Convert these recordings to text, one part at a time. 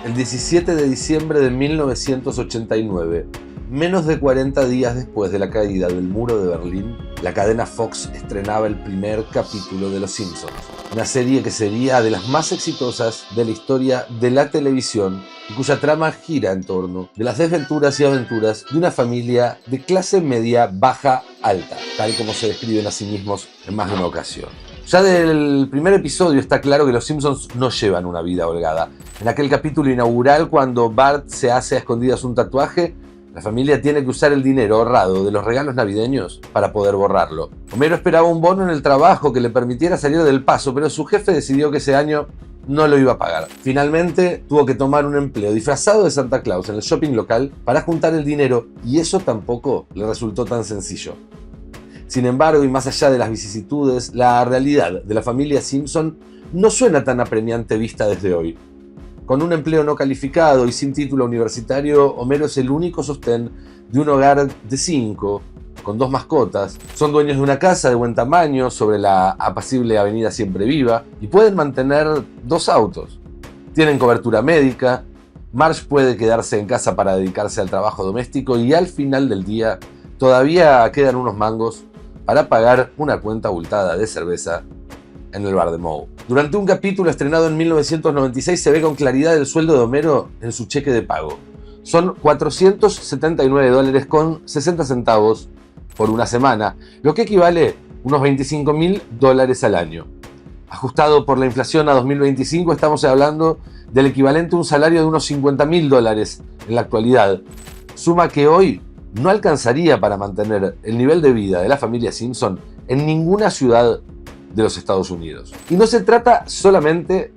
El 17 de diciembre de 1989, menos de 40 días después de la caída del muro de Berlín, la cadena Fox estrenaba el primer capítulo de Los Simpsons, una serie que sería de las más exitosas de la historia de la televisión y cuya trama gira en torno de las desventuras y aventuras de una familia de clase media baja alta, tal como se describen a sí mismos en más de una ocasión. Ya del primer episodio está claro que los Simpsons no llevan una vida holgada. En aquel capítulo inaugural, cuando Bart se hace a escondidas un tatuaje, la familia tiene que usar el dinero ahorrado de los regalos navideños para poder borrarlo. Homero esperaba un bono en el trabajo que le permitiera salir del paso, pero su jefe decidió que ese año no lo iba a pagar. Finalmente tuvo que tomar un empleo disfrazado de Santa Claus en el shopping local para juntar el dinero, y eso tampoco le resultó tan sencillo. Sin embargo, y más allá de las vicisitudes, la realidad de la familia Simpson no suena tan apremiante vista desde hoy. Con un empleo no calificado y sin título universitario, Homero es el único sostén de un hogar de 5, con 2 mascotas. Son dueños de una casa de buen tamaño sobre la apacible avenida Siempre Viva y pueden mantener 2 autos. Tienen cobertura médica, Marge puede quedarse en casa para dedicarse al trabajo doméstico y al final del día todavía quedan unos mangos para pagar una cuenta abultada de cerveza en el bar de Moe. Durante un capítulo estrenado en 1996 se ve con claridad el sueldo de Homero en su cheque de pago. Son $479.60 por una semana, lo que equivale a unos $25.000 al año. Ajustado por la inflación a 2025, estamos hablando del equivalente a un salario de unos $50.000 en la actualidad. Suma que hoy no alcanzaría para mantener el nivel de vida de la familia Simpson en ninguna ciudad de los Estados Unidos. Y no se trata solamente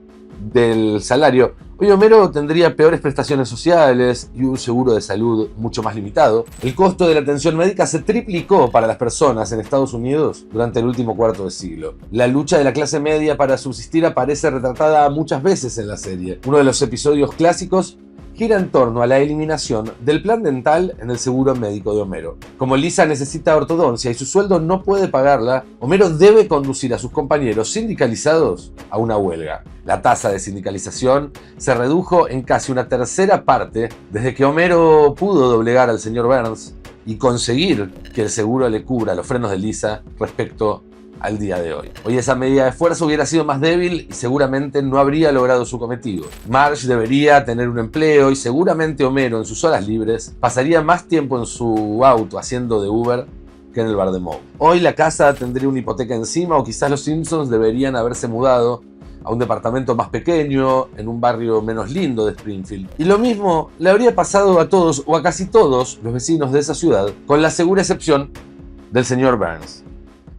del salario. Hoy Homero tendría peores prestaciones sociales y un seguro de salud mucho más limitado. El costo de la atención médica se triplicó para las personas en Estados Unidos durante el último cuarto de siglo. La lucha de la clase media para subsistir aparece retratada muchas veces en la serie. Uno de los episodios clásicos gira en torno a la eliminación del plan dental en el seguro médico de Homero. Como Lisa necesita ortodoncia y su sueldo no puede pagarla, Homero debe conducir a sus compañeros sindicalizados a una huelga. La tasa de sindicalización se redujo en casi una tercera parte desde que Homero pudo doblegar al señor Burns y conseguir que el seguro le cubra los frenos de Lisa respecto al día de hoy. Hoy esa medida de fuerza hubiera sido más débil y seguramente no habría logrado su cometido. Marge debería tener un empleo y seguramente Homero en sus horas libres pasaría más tiempo en su auto haciendo de Uber que en el bar de Moe. Hoy la casa tendría una hipoteca encima o quizás los Simpsons deberían haberse mudado a un departamento más pequeño, en un barrio menos lindo de Springfield. Y lo mismo le habría pasado a todos o a casi todos los vecinos de esa ciudad, con la segura excepción del señor Burns.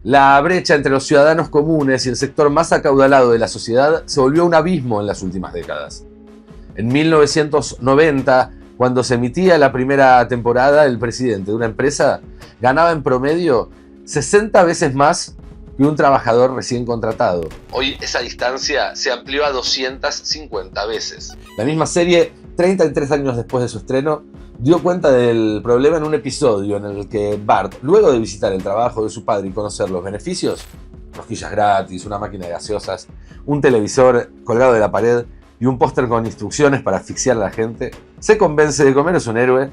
La brecha entre los ciudadanos comunes y el sector más acaudalado de la sociedad se volvió un abismo en las últimas décadas. En 1990, cuando se emitía la primera temporada, el presidente de una empresa ganaba en promedio 60 veces más que un trabajador recién contratado. Hoy esa distancia se amplió a 250 veces. La misma serie, 33 años después de su estreno, dio cuenta del problema en un episodio en el que Bart, luego de visitar el trabajo de su padre y conocer los beneficios, rosquillas gratis, una máquina de gaseosas, un televisor colgado de la pared y un póster con instrucciones para asfixiar a la gente, se convence de que Homero es un héroe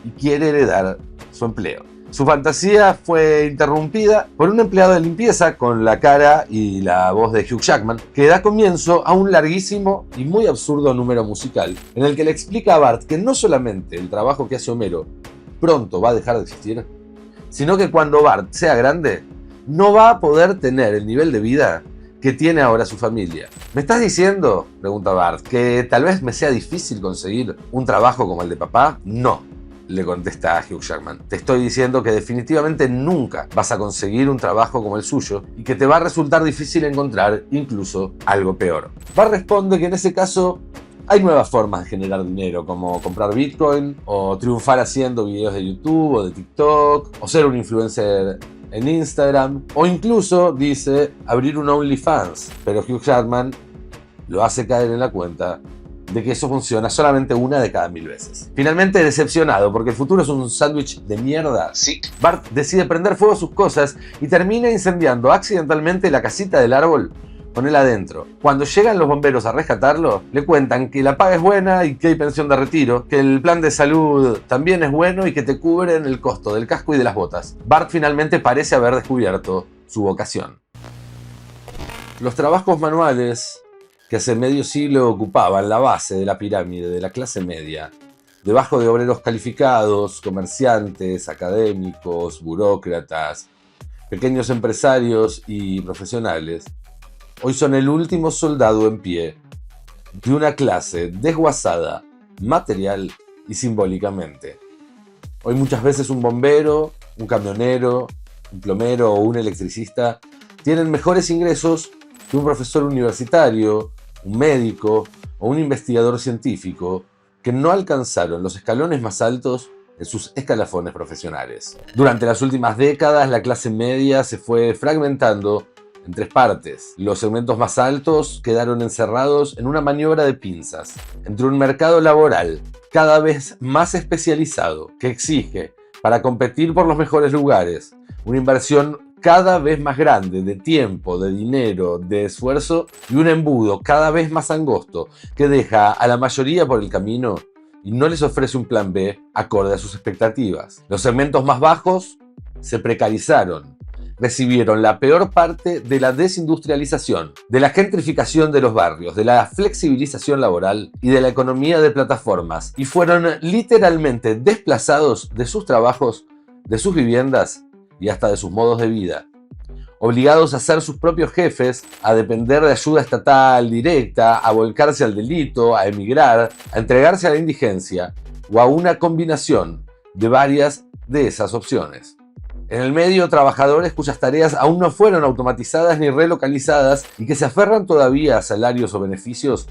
y quiere heredar su empleo. Su fantasía fue interrumpida por un empleado de limpieza con la cara y la voz de Hugh Jackman, que da comienzo a un larguísimo y muy absurdo número musical, en el que le explica a Bart que no solamente el trabajo que hace Homero pronto va a dejar de existir, sino que cuando Bart sea grande, no va a poder tener el nivel de vida que tiene ahora su familia. ¿Me estás diciendo, pregunta Bart, que tal vez me sea difícil conseguir un trabajo como el de papá? No, le contesta a Hugh Jackman. Te estoy diciendo que definitivamente nunca vas a conseguir un trabajo como el suyo y que te va a resultar difícil encontrar incluso algo peor. Bart responde que en ese caso hay nuevas formas de generar dinero, como comprar Bitcoin o triunfar haciendo videos de YouTube o de TikTok o ser un influencer en Instagram o incluso, dice, abrir un OnlyFans. Pero Hugh Jackman lo hace caer en la cuenta de que eso funciona solamente una de cada 1000 veces. Finalmente, decepcionado porque el futuro es un sándwich de mierda, sí, Bart decide prender fuego a sus cosas y termina incendiando accidentalmente la casita del árbol con él adentro. Cuando llegan los bomberos a rescatarlo, le cuentan que la paga es buena y que hay pensión de retiro, que el plan de salud también es bueno y que te cubren el costo del casco y de las botas. Bart finalmente parece haber descubierto su vocación. Los trabajos manuales que hace medio siglo ocupaban la base de la pirámide de la clase media, debajo de obreros calificados, comerciantes, académicos, burócratas, pequeños empresarios y profesionales, hoy son el último soldado en pie de una clase desguazada, material y simbólicamente. Hoy muchas veces un bombero, un camionero, un plomero o un electricista tienen mejores ingresos que un profesor universitario, un médico o un investigador científico que no alcanzaron los escalones más altos en sus escalafones profesionales. Durante las últimas décadas, la clase media se fue fragmentando en tres partes. Los segmentos más altos quedaron encerrados en una maniobra de pinzas entre un mercado laboral cada vez más especializado que exige, para competir por los mejores lugares, una inversión cada vez más grande de tiempo, de dinero, de esfuerzo y un embudo cada vez más angosto que deja a la mayoría por el camino y no les ofrece un plan B acorde a sus expectativas. Los segmentos más bajos se precarizaron, recibieron la peor parte de la desindustrialización, de la gentrificación de los barrios, de la flexibilización laboral y de la economía de plataformas y fueron literalmente desplazados de sus trabajos, de sus viviendas y hasta de sus modos de vida, obligados a ser sus propios jefes, a depender de ayuda estatal directa, a volcarse al delito, a emigrar, a entregarse a la indigencia o a una combinación de varias de esas opciones. En el medio, trabajadores cuyas tareas aún no fueron automatizadas ni relocalizadas y que se aferran todavía a salarios o beneficios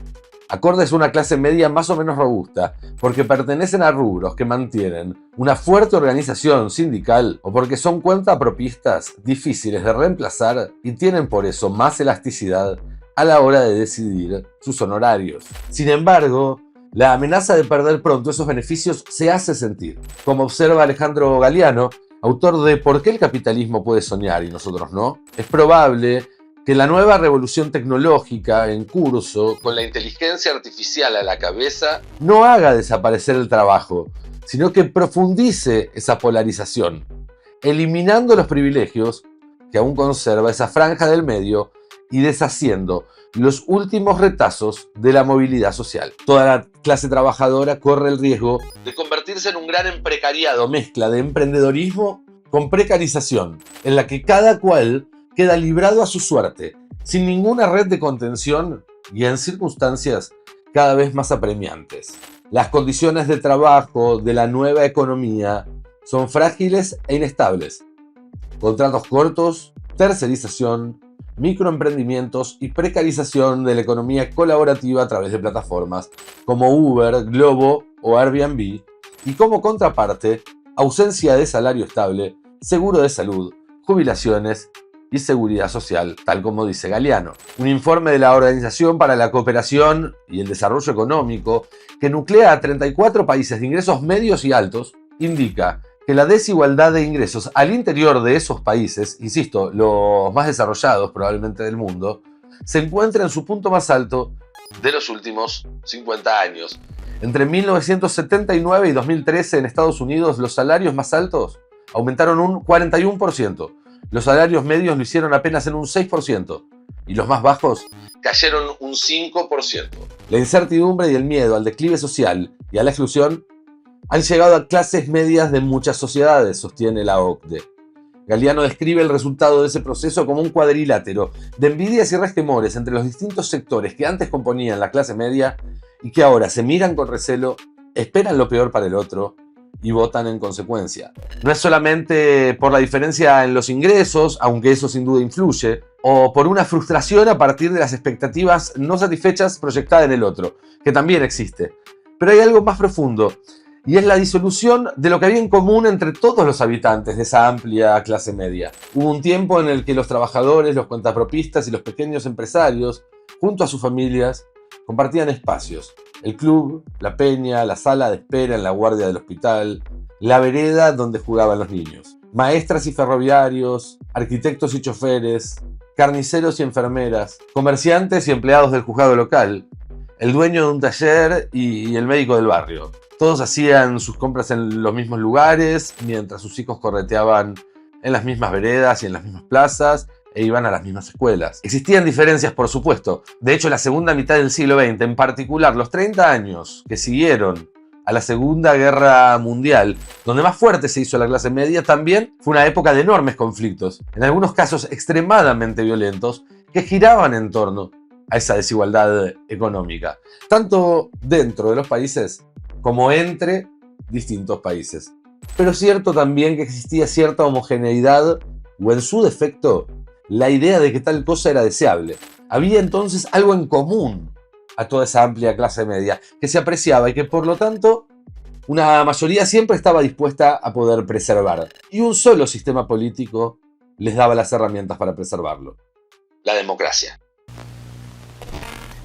acordes a una clase media más o menos robusta, porque pertenecen a rubros que mantienen una fuerte organización sindical o porque son cuentapropistas difíciles de reemplazar y tienen por eso más elasticidad a la hora de decidir sus honorarios. Sin embargo, la amenaza de perder pronto esos beneficios se hace sentir, como observa Alejandro Galiano, autor de ¿Por qué el capitalismo puede soñar y nosotros no? Es probable que la nueva revolución tecnológica en curso, con la inteligencia artificial a la cabeza, no haga desaparecer el trabajo, sino que profundice esa polarización, eliminando los privilegios que aún conserva esa franja del medio y deshaciendo los últimos retazos de la movilidad social. Toda la clase trabajadora corre el riesgo de convertirse en un gran precariado, mezcla de emprendedorismo con precarización, en la que cada cual queda librado a su suerte, sin ninguna red de contención y en circunstancias cada vez más apremiantes. Las condiciones de trabajo de la nueva economía son frágiles e inestables. Contratos cortos, tercerización, microemprendimientos y precarización de la economía colaborativa a través de plataformas como Uber, Globo o Airbnb y como contraparte, ausencia de salario estable, seguro de salud, jubilaciones y seguridad social, tal como dice Galiano. Un informe de la Organización para la Cooperación y el Desarrollo Económico, que nuclea a 34 países de ingresos medios y altos, indica que la desigualdad de ingresos al interior de esos países, insisto, los más desarrollados probablemente del mundo, se encuentra en su punto más alto de los últimos 50 años. Entre 1979 y 2013 en Estados Unidos, los salarios más altos aumentaron un 41%. Los salarios medios lo hicieron apenas en un 6% y los más bajos cayeron un 5%. La incertidumbre y el miedo al declive social y a la exclusión han llegado a clases medias de muchas sociedades, sostiene la OCDE. Galiano describe el resultado de ese proceso como un cuadrilátero de envidias y resquemores entre los distintos sectores que antes componían la clase media y que ahora se miran con recelo, esperan lo peor para el otro y votan en consecuencia. No es solamente por la diferencia en los ingresos, aunque eso sin duda influye, o por una frustración a partir de las expectativas no satisfechas proyectadas en el otro, que también existe. Pero hay algo más profundo, y es la disolución de lo que había en común entre todos los habitantes de esa amplia clase media. Hubo un tiempo en el que los trabajadores, los cuentapropistas y los pequeños empresarios, junto a sus familias, compartían espacios. El club, la peña, la sala de espera en la guardia del hospital, la vereda donde jugaban los niños. Maestras y ferroviarios, arquitectos y choferes, carniceros y enfermeras, comerciantes y empleados del juzgado local, el dueño de un taller y el médico del barrio. Todos hacían sus compras en los mismos lugares, mientras sus hijos correteaban en las mismas veredas y en las mismas plazas, e iban a las mismas escuelas. Existían diferencias, por supuesto. De hecho, la segunda mitad del siglo XX, en particular los 30 años que siguieron a la Segunda Guerra Mundial, donde más fuerte se hizo la clase media, también fue una época de enormes conflictos, en algunos casos extremadamente violentos, que giraban en torno a esa desigualdad económica, tanto dentro de los países como entre distintos países. Pero es cierto también que existía cierta homogeneidad, o en su defecto, la idea de que tal cosa era deseable. Había entonces algo en común a toda esa amplia clase media, que se apreciaba y que por lo tanto una mayoría siempre estaba dispuesta a poder preservar. Y un solo sistema político les daba las herramientas para preservarlo: la democracia.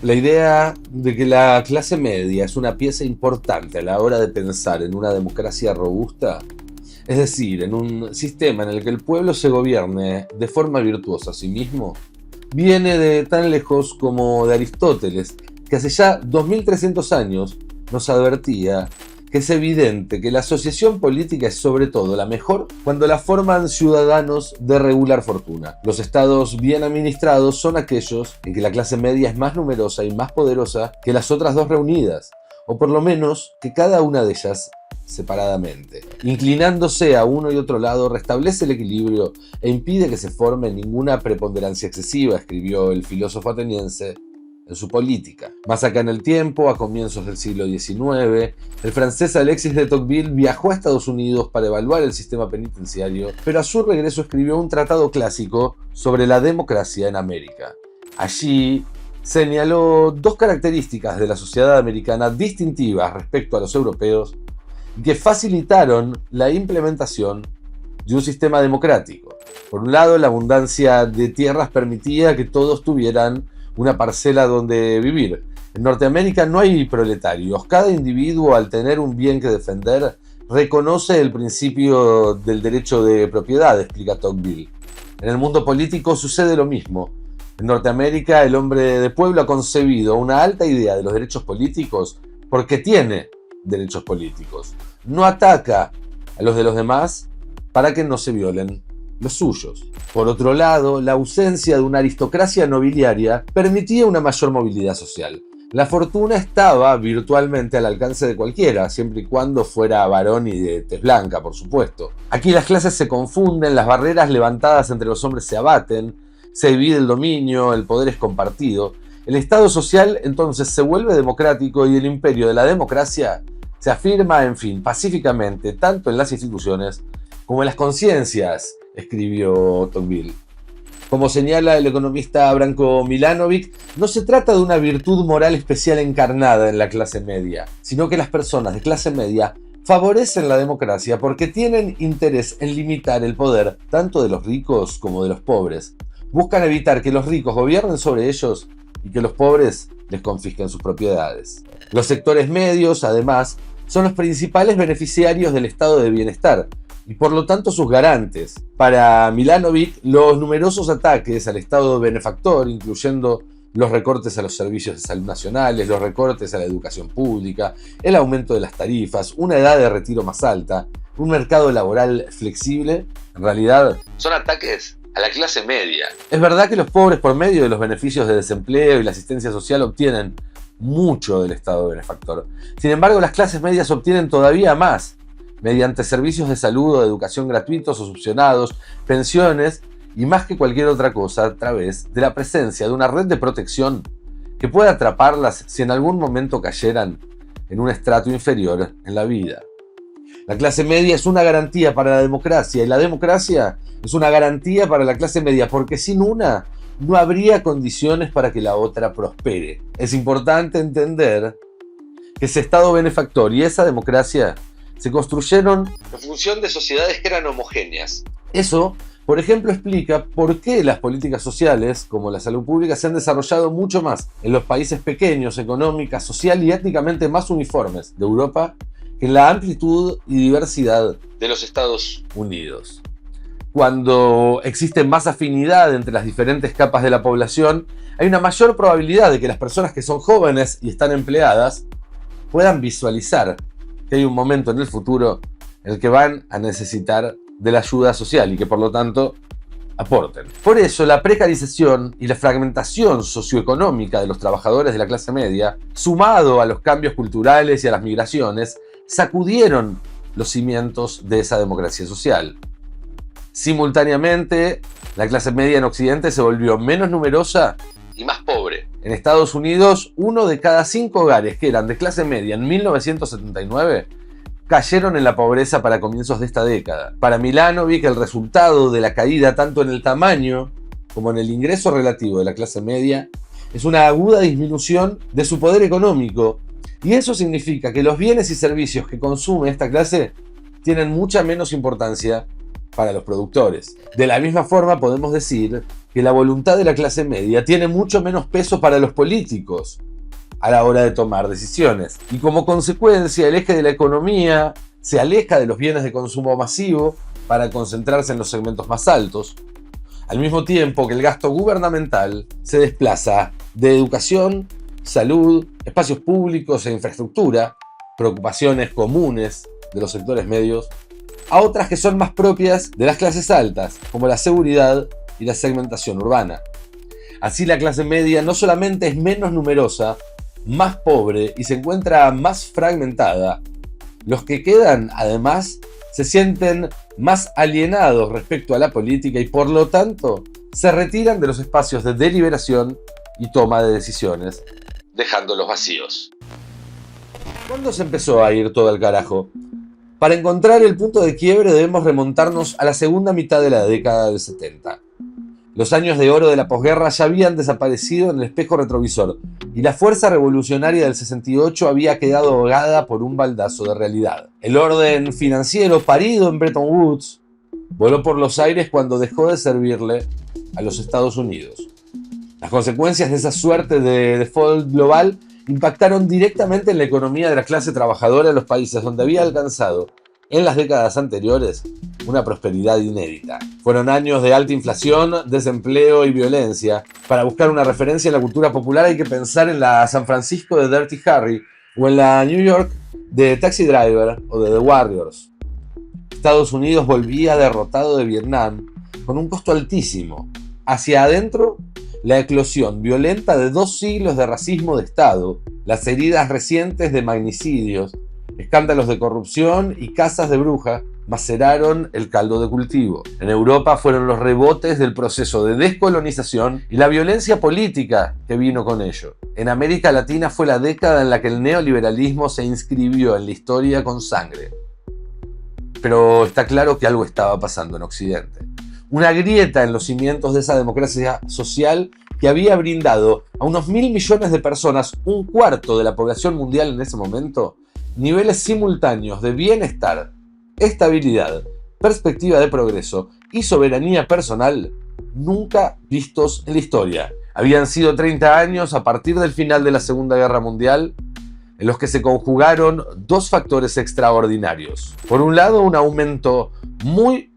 La idea de que la clase media es una pieza importante a la hora de pensar en una democracia robusta, es decir, en un sistema en el que el pueblo se gobierne de forma virtuosa a sí mismo, viene de tan lejos como de Aristóteles, que hace ya 2300 años nos advertía que es evidente que la asociación política es sobre todo la mejor cuando la forman ciudadanos de regular fortuna. Los estados bien administrados son aquellos en que la clase media es más numerosa y más poderosa que las otras dos reunidas, o por lo menos que cada una de ellas separadamente. Inclinándose a uno y otro lado, restablece el equilibrio e impide que se forme ninguna preponderancia excesiva, escribió el filósofo ateniense en su Política. Más acá en el tiempo, a comienzos del siglo XIX, el francés Alexis de Tocqueville viajó a Estados Unidos para evaluar el sistema penitenciario, pero a su regreso escribió un tratado clásico sobre la democracia en América. Allí señaló dos características de la sociedad americana distintivas respecto a los europeos que facilitaron la implementación de un sistema democrático. Por un lado, la abundancia de tierras permitía que todos tuvieran una parcela donde vivir. En Norteamérica no hay proletarios. Cada individuo, al tener un bien que defender, reconoce el principio del derecho de propiedad, explica Tocqueville. En el mundo político sucede lo mismo. En Norteamérica, el hombre de pueblo ha concebido una alta idea de los derechos políticos porque tiene derechos políticos. No ataca a los de los demás para que no se violen los suyos. Por otro lado, la ausencia de una aristocracia nobiliaria permitía una mayor movilidad social. La fortuna estaba virtualmente al alcance de cualquiera, siempre y cuando fuera varón y de tez blanca, por supuesto. Aquí las clases se confunden, las barreras levantadas entre los hombres se abaten, se divide el dominio, el poder es compartido. El Estado social entonces se vuelve democrático y el imperio de la democracia se afirma, en fin, pacíficamente, tanto en las instituciones como en las conciencias, escribió Tocqueville. Como señala el economista Branko Milanovic, no se trata de una virtud moral especial encarnada en la clase media, sino que las personas de clase media favorecen la democracia porque tienen interés en limitar el poder tanto de los ricos como de los pobres. Buscan evitar que los ricos gobiernen sobre ellos y que los pobres les confisquen sus propiedades. Los sectores medios, además, son los principales beneficiarios del estado de bienestar y por lo tanto sus garantes. Para Milanovic, los numerosos ataques al Estado benefactor, incluyendo los recortes a los servicios de salud nacionales, los recortes a la educación pública, el aumento de las tarifas, una edad de retiro más alta, un mercado laboral flexible, en realidad son ataques a la clase media. Es verdad que los pobres, por medio de los beneficios de desempleo y la asistencia social, obtienen mucho del Estado benefactor. Sin embargo, las clases medias obtienen todavía más, mediante servicios de salud o de educación gratuitos o subvencionados, pensiones y más que cualquier otra cosa a través de la presencia de una red de protección que pueda atraparlas si en algún momento cayeran en un estrato inferior en la vida. La clase media es una garantía para la democracia y la democracia es una garantía para la clase media porque sin una no habría condiciones para que la otra prospere. Es importante entender que ese Estado benefactor y esa democracia se construyeron en función de sociedades que eran homogéneas. Eso, por ejemplo, explica por qué las políticas sociales, como la salud pública, se han desarrollado mucho más en los países pequeños, económica, social y étnicamente más uniformes de Europa que en la amplitud y diversidad de los Estados Unidos. Cuando existe más afinidad entre las diferentes capas de la población, hay una mayor probabilidad de que las personas que son jóvenes y están empleadas puedan visualizar que hay un momento en el futuro en el que van a necesitar de la ayuda social y que por lo tanto aporten. Por eso la precarización y la fragmentación socioeconómica de los trabajadores de la clase media, sumado a los cambios culturales y a las migraciones, sacudieron los cimientos de esa democracia social. Simultáneamente, la clase media en Occidente se volvió menos numerosa y más pobre. En Estados Unidos, 1 de cada 5 hogares que eran de clase media en 1979 cayeron en la pobreza para comienzos de esta década. Para Milanovic, el resultado de la caída tanto en el tamaño como en el ingreso relativo de la clase media es una aguda disminución de su poder económico, y eso significa que los bienes y servicios que consume esta clase tienen mucha menos importancia para los productores. De la misma forma podemos decir que la voluntad de la clase media tiene mucho menos peso para los políticos a la hora de tomar decisiones. Y como consecuencia, el eje de la economía se aleja de los bienes de consumo masivo para concentrarse en los segmentos más altos, al mismo tiempo que el gasto gubernamental se desplaza de educación, salud, espacios públicos e infraestructura, preocupaciones comunes de los sectores medios, a otras que son más propias de las clases altas, como la seguridad y la segmentación urbana. Así la clase media no solamente es menos numerosa, más pobre y se encuentra más fragmentada, los que quedan, además, se sienten más alienados respecto a la política y por lo tanto se retiran de los espacios de deliberación y toma de decisiones, dejándolos vacíos. ¿Cuándo se empezó a ir todo al carajo? Para encontrar el punto de quiebre debemos remontarnos a la segunda mitad de la década del 70. Los años de oro de la posguerra ya habían desaparecido en el espejo retrovisor y la fuerza revolucionaria del 68 había quedado ahogada por un baldazo de realidad. El orden financiero parido en Bretton Woods voló por los aires cuando dejó de servirle a los Estados Unidos. Las consecuencias de esa suerte de default global impactaron directamente en la economía de la clase trabajadora de los países donde había alcanzado, en las décadas anteriores, una prosperidad inédita. Fueron años de alta inflación, desempleo y violencia. Para buscar una referencia en la cultura popular hay que pensar en la San Francisco de Dirty Harry o en la New York de Taxi Driver o de The Warriors. Estados Unidos volvía derrotado de Vietnam con un costo altísimo. Hacia adentro, la eclosión violenta de 2 siglos de racismo de Estado, las heridas recientes de magnicidios, escándalos de corrupción y cazas de bruja maceraron el caldo de cultivo. En Europa fueron los rebotes del proceso de descolonización y la violencia política que vino con ello. En América Latina fue la década en la que el neoliberalismo se inscribió en la historia con sangre. Pero está claro que algo estaba pasando en Occidente. Una grieta en los cimientos de esa democracia social que había brindado a unos 1.000 millones de personas, un cuarto de la población mundial en ese momento, niveles simultáneos de bienestar, estabilidad, perspectiva de progreso y soberanía personal nunca vistos en la historia. Habían sido 30 años a partir del final de la Segunda Guerra Mundial en los que se conjugaron 2 factores extraordinarios. Por un lado, un aumento muy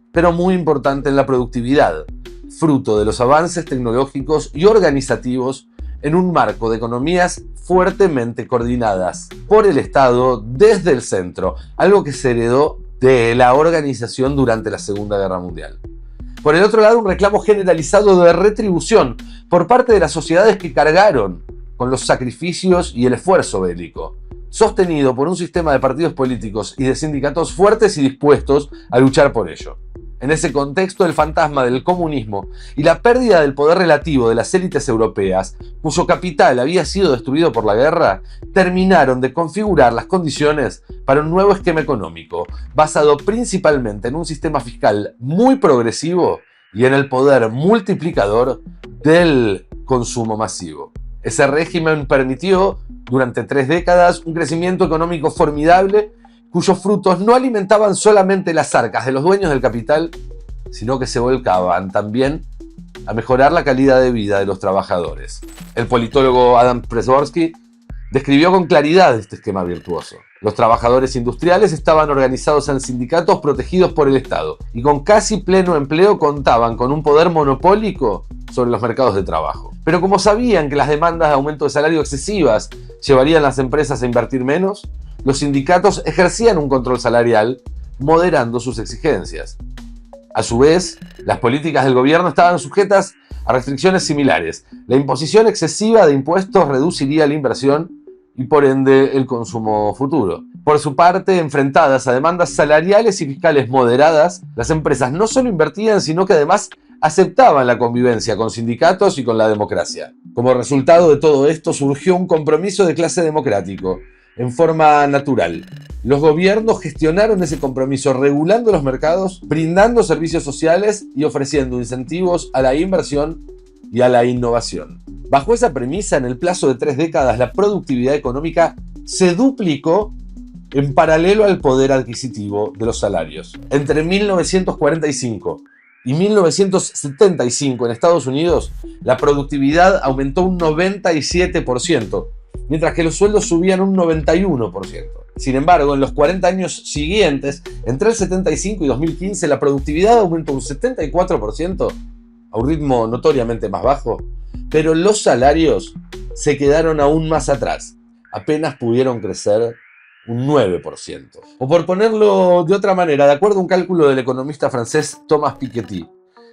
importante en la productividad, fruto de los avances tecnológicos y organizativos en un marco de economías fuertemente coordinadas por el Estado desde el centro, algo que se heredó de la organización durante la Segunda Guerra Mundial. Por el otro lado, un reclamo generalizado de retribución por parte de las sociedades que cargaron con los sacrificios y el esfuerzo bélico, sostenido por un sistema de partidos políticos y de sindicatos fuertes y dispuestos a luchar por ello. En ese contexto, el fantasma del comunismo y la pérdida del poder relativo de las élites europeas, cuyo capital había sido destruido por la guerra, terminaron de configurar las condiciones para un nuevo esquema económico, basado principalmente en un sistema fiscal muy progresivo y en el poder multiplicador del consumo masivo. Ese régimen permitió, durante 3 décadas, un crecimiento económico formidable cuyos frutos no alimentaban solamente las arcas de los dueños del capital, sino que se volcaban también a mejorar la calidad de vida de los trabajadores. El politólogo Adam Przeworski describió con claridad este esquema virtuoso. Los trabajadores industriales estaban organizados en sindicatos protegidos por el Estado y con casi pleno empleo contaban con un poder monopólico sobre los mercados de trabajo. Pero como sabían que las demandas de aumento de salario excesivas llevarían a las empresas a invertir menos, los sindicatos ejercían un control salarial moderando sus exigencias. A su vez, las políticas del gobierno estaban sujetas a restricciones similares. La imposición excesiva de impuestos reduciría la inversión y por ende el consumo futuro. Por su parte, enfrentadas a demandas salariales y fiscales moderadas, las empresas no solo invertían, sino que además aceptaban la convivencia con sindicatos y con la democracia. Como resultado de todo esto surgió un compromiso de clase democrático, en forma natural. Los gobiernos gestionaron ese compromiso regulando los mercados, brindando servicios sociales y ofreciendo incentivos a la inversión y a la innovación. Bajo esa premisa, en el plazo de 3 décadas, la productividad económica se duplicó en paralelo al poder adquisitivo de los salarios. Entre 1945 y 1975 en Estados Unidos, la productividad aumentó un 97%, mientras que los sueldos subían un 91%. Sin embargo, en los 40 años siguientes, entre el 75 y 2015, la productividad aumentó un 74%, a un ritmo notoriamente más bajo, pero los salarios se quedaron aún más atrás, apenas pudieron crecer un 9%. O por ponerlo de otra manera, de acuerdo a un cálculo del economista francés Thomas Piketty,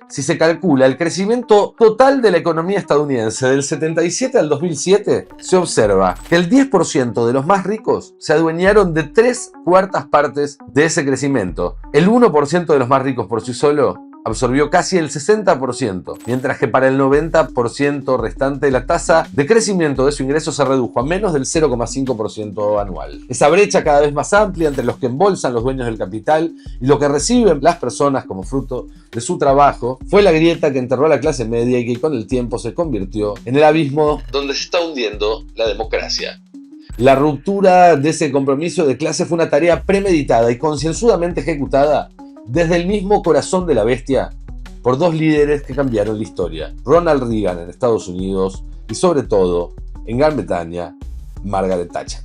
si se calcula el crecimiento total de la economía estadounidense del 77 al 2007, se observa que el 10% de los más ricos se adueñaron de 3/4 partes de ese crecimiento. El 1% de los más ricos por sí solo absorbió casi el 60%, mientras que para el 90% restante la tasa de crecimiento de su ingreso se redujo a menos del 0,5% anual. Esa brecha cada vez más amplia entre los que embolsan los dueños del capital y lo que reciben las personas como fruto de su trabajo fue la grieta que enterró a la clase media y que con el tiempo se convirtió en el abismo donde se está hundiendo la democracia. La ruptura de ese compromiso de clase fue una tarea premeditada y concienzudamente ejecutada desde el mismo corazón de la bestia por dos líderes que cambiaron la historia: Ronald Reagan en Estados Unidos y sobre todo en Gran Bretaña, Margaret Thatcher.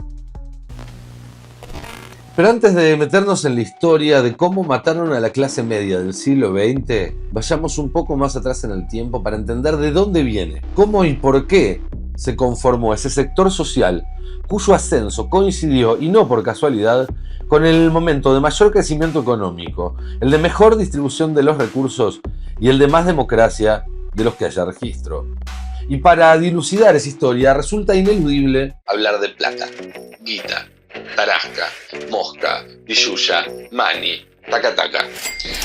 Pero antes de meternos en la historia de cómo mataron a la clase media del siglo XX, vayamos un poco más atrás en el tiempo para entender de dónde viene, cómo y por qué se conformó ese sector social cuyo ascenso coincidió, y no por casualidad, con el momento de mayor crecimiento económico, el de mejor distribución de los recursos y el de más democracia de los que haya registro. Y para dilucidar esa historia resulta ineludible hablar de plata, guita, tarasca, mosca, billulla, mani, taca-taca.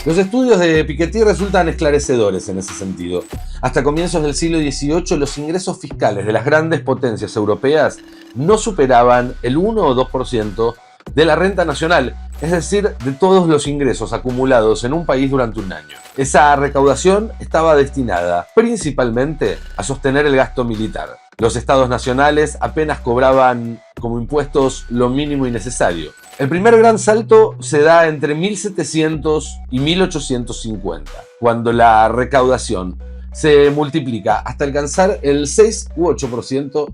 Los estudios de Piketty resultan esclarecedores en ese sentido. Hasta comienzos del siglo XVIII, los ingresos fiscales de las grandes potencias europeas no superaban el 1 o 2% de la renta nacional, es decir, de todos los ingresos acumulados en un país durante un año. Esa recaudación estaba destinada principalmente a sostener el gasto militar. Los estados nacionales apenas cobraban como impuestos lo mínimo y necesario. El primer gran salto se da entre 1700 y 1850, cuando la recaudación se multiplica hasta alcanzar el 6 u 8%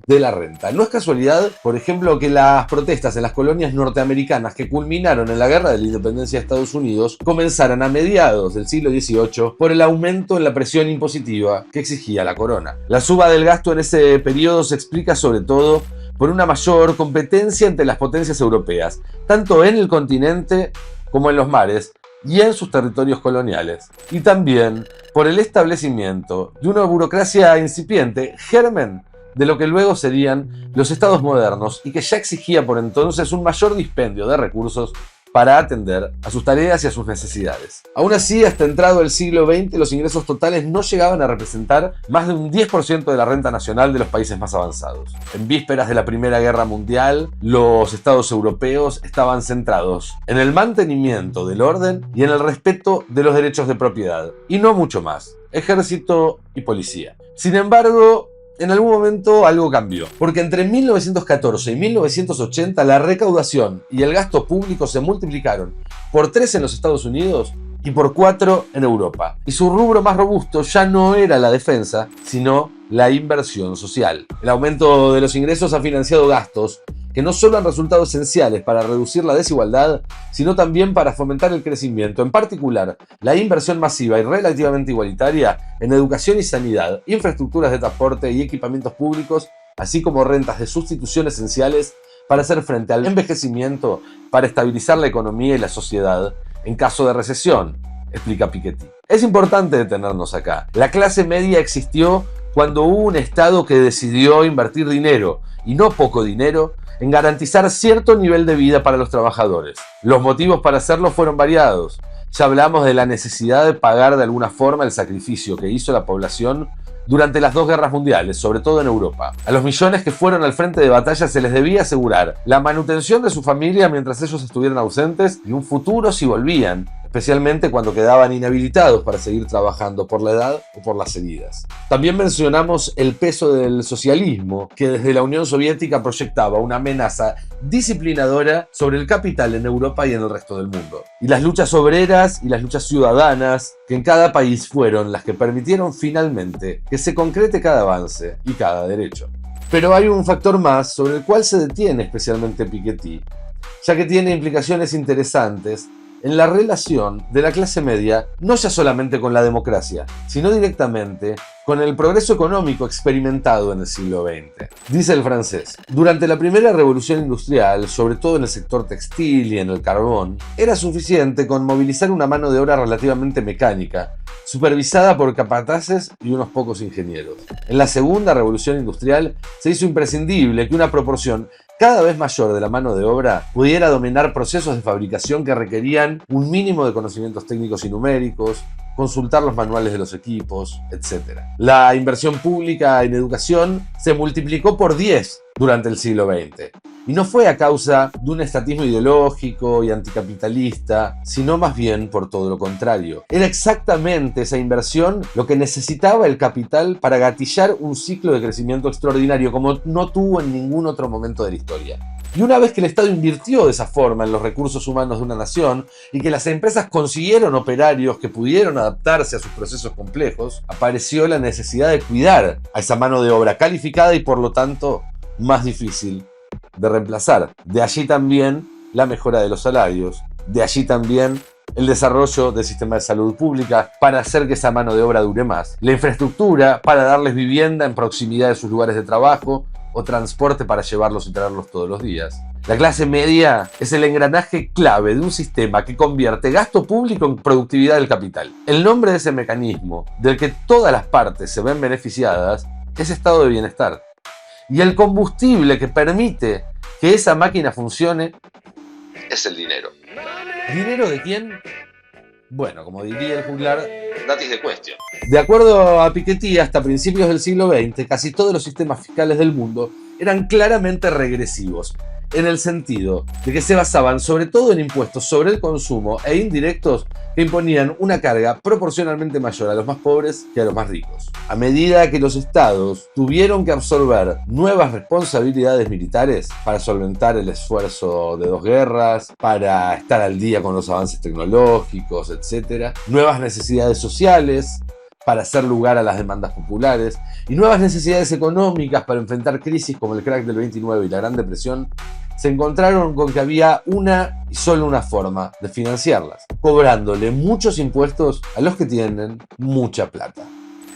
de la renta. No es casualidad, por ejemplo, que las protestas en las colonias norteamericanas que culminaron en la Guerra de la Independencia de Estados Unidos comenzaran a mediados del siglo XVIII por el aumento en la presión impositiva que exigía la corona. La suba del gasto en ese periodo se explica sobre todo por una mayor competencia entre las potencias europeas, tanto en el continente como en los mares y en sus territorios coloniales, y también por el establecimiento de una burocracia incipiente, germen de lo que luego serían los estados modernos y que ya exigía por entonces un mayor dispendio de recursos para atender a sus tareas y a sus necesidades. Aún así, hasta entrado el siglo XX, los ingresos totales no llegaban a representar más de un 10% de la renta nacional de los países más avanzados. En vísperas de la Primera Guerra Mundial, los estados europeos estaban centrados en el mantenimiento del orden y en el respeto de los derechos de propiedad, y no mucho más: ejército y policía. Sin embargo, en algún momento algo cambió, porque entre 1914 y 1980 la recaudación y el gasto público se multiplicaron por 3 en los Estados Unidos y por 4 en Europa. Y su rubro más robusto ya no era la defensa, sino la inversión social. El aumento de los ingresos ha financiado gastos que no solo han resultado esenciales para reducir la desigualdad, sino también para fomentar el crecimiento, en particular la inversión masiva y relativamente igualitaria en educación y sanidad, infraestructuras de transporte y equipamientos públicos, así como rentas de sustitución esenciales para hacer frente al envejecimiento, para estabilizar la economía y la sociedad en caso de recesión, explica Piketty. Es importante detenernos acá. La clase media existió cuando hubo un Estado que decidió invertir dinero, y no poco dinero, en garantizar cierto nivel de vida para los trabajadores. Los motivos para hacerlo fueron variados. Ya hablamos de la necesidad de pagar de alguna forma el sacrificio que hizo la población durante las dos guerras mundiales, sobre todo en Europa. A los millones que fueron al frente de batalla se les debía asegurar la manutención de su familia mientras ellos estuvieran ausentes y un futuro si volvían, especialmente cuando quedaban inhabilitados para seguir trabajando por la edad o por las heridas. También mencionamos el peso del socialismo, que desde la Unión Soviética proyectaba una amenaza disciplinadora sobre el capital en Europa y en el resto del mundo. Y las luchas obreras y las luchas ciudadanas, que en cada país fueron las que permitieron finalmente que se concrete cada avance y cada derecho. Pero hay un factor más sobre el cual se detiene especialmente Piketty, ya que tiene implicaciones interesantes en la relación de la clase media, no ya solamente con la democracia, sino directamente con el progreso económico experimentado en el siglo XX. Dice el francés: durante la primera revolución industrial, sobre todo en el sector textil y en el carbón, era suficiente con movilizar una mano de obra relativamente mecánica, supervisada por capataces y unos pocos ingenieros. En la segunda revolución industrial se hizo imprescindible que una proporción cada vez mayor de la mano de obra pudiera dominar procesos de fabricación que requerían un mínimo de conocimientos técnicos y numéricos, consultar los manuales de los equipos, etc. La inversión pública en educación se multiplicó por 10 durante el siglo XX. Y no fue a causa de un estatismo ideológico y anticapitalista, sino más bien por todo lo contrario. Era exactamente esa inversión lo que necesitaba el capital para gatillar un ciclo de crecimiento extraordinario como no tuvo en ningún otro momento de la historia. Y una vez que el Estado invirtió de esa forma en los recursos humanos de una nación y que las empresas consiguieron operarios que pudieron adaptarse a sus procesos complejos, apareció la necesidad de cuidar a esa mano de obra calificada y por lo tanto más difícil de reemplazar. De allí también la mejora de los salarios, de allí también el desarrollo del sistema de salud pública para hacer que esa mano de obra dure más, la infraestructura para darles vivienda en proximidad de sus lugares de trabajo o transporte para llevarlos y traerlos todos los días. La clase media es el engranaje clave de un sistema que convierte gasto público en productividad del capital. El nombre de ese mecanismo, del que todas las partes se ven beneficiadas, es estado de bienestar. Y el combustible que permite que esa máquina funcione es el dinero. ¿Dinero de quién? Bueno, como diría el juglar, that is the question. De acuerdo a Piketty, hasta principios del siglo XX, casi todos los sistemas fiscales del mundo eran claramente regresivos, en el sentido de que se basaban sobre todo en impuestos sobre el consumo e indirectos que imponían una carga proporcionalmente mayor a los más pobres que a los más ricos. A medida que los estados tuvieron que absorber nuevas responsabilidades militares para solventar el esfuerzo de dos guerras, para estar al día con los avances tecnológicos, etc., nuevas necesidades sociales para hacer lugar a las demandas populares y nuevas necesidades económicas para enfrentar crisis como el crack del 29 y la Gran Depresión, se encontraron con que había una y solo una forma de financiarlas, cobrándole muchos impuestos a los que tienen mucha plata.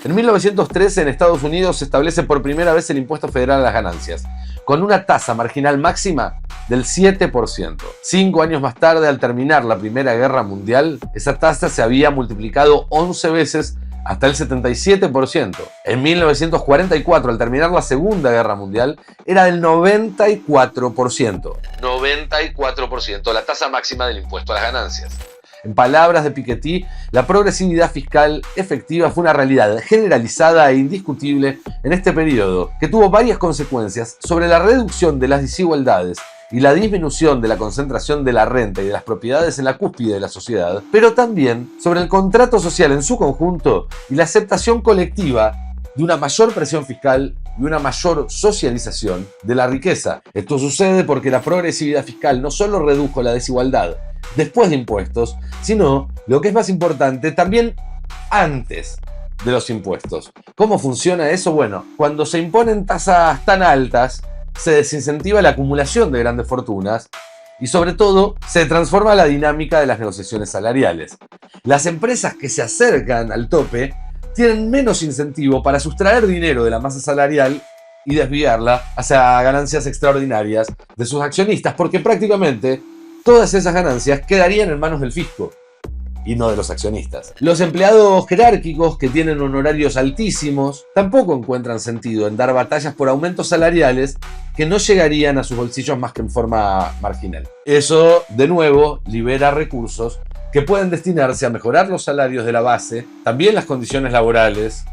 En 1913 en Estados Unidos se establece por primera vez el impuesto federal a las ganancias, con una tasa marginal máxima del 7%. 5 años más tarde, al terminar la Primera Guerra Mundial, esa tasa se había multiplicado 11 veces hasta el 77%. En 1944, al terminar la Segunda Guerra Mundial, era del 94%. 94%, la tasa máxima del impuesto a las ganancias. En palabras de Piketty, la progresividad fiscal efectiva fue una realidad generalizada e indiscutible en este periodo, que tuvo varias consecuencias sobre la reducción de las desigualdades y la disminución de la concentración de la renta y de las propiedades en la cúspide de la sociedad, pero también sobre el contrato social en su conjunto y la aceptación colectiva de una mayor presión fiscal y una mayor socialización de la riqueza. Esto sucede porque la progresividad fiscal no solo redujo la desigualdad después de impuestos, sino, lo que es más importante, también antes de los impuestos. ¿Cómo funciona eso? Bueno, cuando se imponen tasas tan altas, se desincentiva la acumulación de grandes fortunas y sobre todo se transforma la dinámica de las negociaciones salariales. Las empresas que se acercan al tope tienen menos incentivo para sustraer dinero de la masa salarial y desviarla hacia ganancias extraordinarias de sus accionistas, porque prácticamente todas esas ganancias quedarían en manos del fisco y no de los accionistas. Los empleados jerárquicos que tienen honorarios altísimos tampoco encuentran sentido en dar batallas por aumentos salariales que no llegarían a sus bolsillos más que en forma marginal. Eso, de nuevo, libera recursos que pueden destinarse a mejorar los salarios de la base, también las condiciones laborales,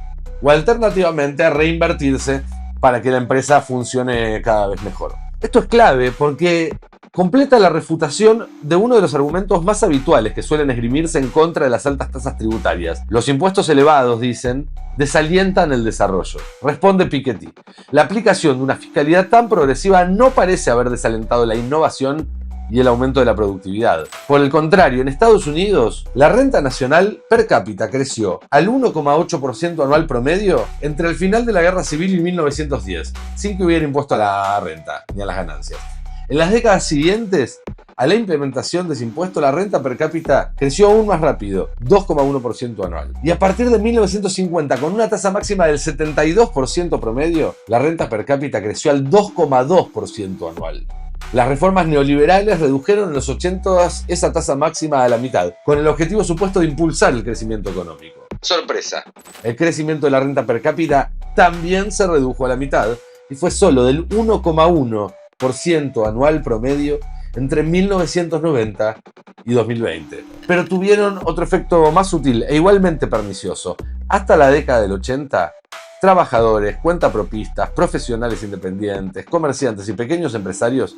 o alternativamente a reinvertirse para que la empresa funcione cada vez mejor. Esto es clave porque completa la refutación de uno de los argumentos más habituales que suelen esgrimirse en contra de las altas tasas tributarias. Los impuestos elevados, dicen, desalientan el desarrollo. Responde Piketty: la aplicación de una fiscalidad tan progresiva no parece haber desalentado la innovación y el aumento de la productividad. Por el contrario, en Estados Unidos, la renta nacional per cápita creció al 1,8% anual promedio entre el final de la Guerra Civil y 1910, sin que hubiera impuesto a la renta ni a las ganancias. En las décadas siguientes a la implementación de ese impuesto, la renta per cápita creció aún más rápido, 2,1% anual. Y a partir de 1950, con una tasa máxima del 72% promedio, la renta per cápita creció al 2,2% anual. Las reformas neoliberales redujeron en los 80s esa tasa máxima a la mitad, con el objetivo supuesto de impulsar el crecimiento económico. Sorpresa, el crecimiento de la renta per cápita también se redujo a la mitad y fue solo del 1,1% anual promedio entre 1990 y 2020. Pero tuvieron otro efecto más sutil e igualmente pernicioso. Hasta la década del 80, trabajadores, cuentapropistas, profesionales independientes, comerciantes y pequeños empresarios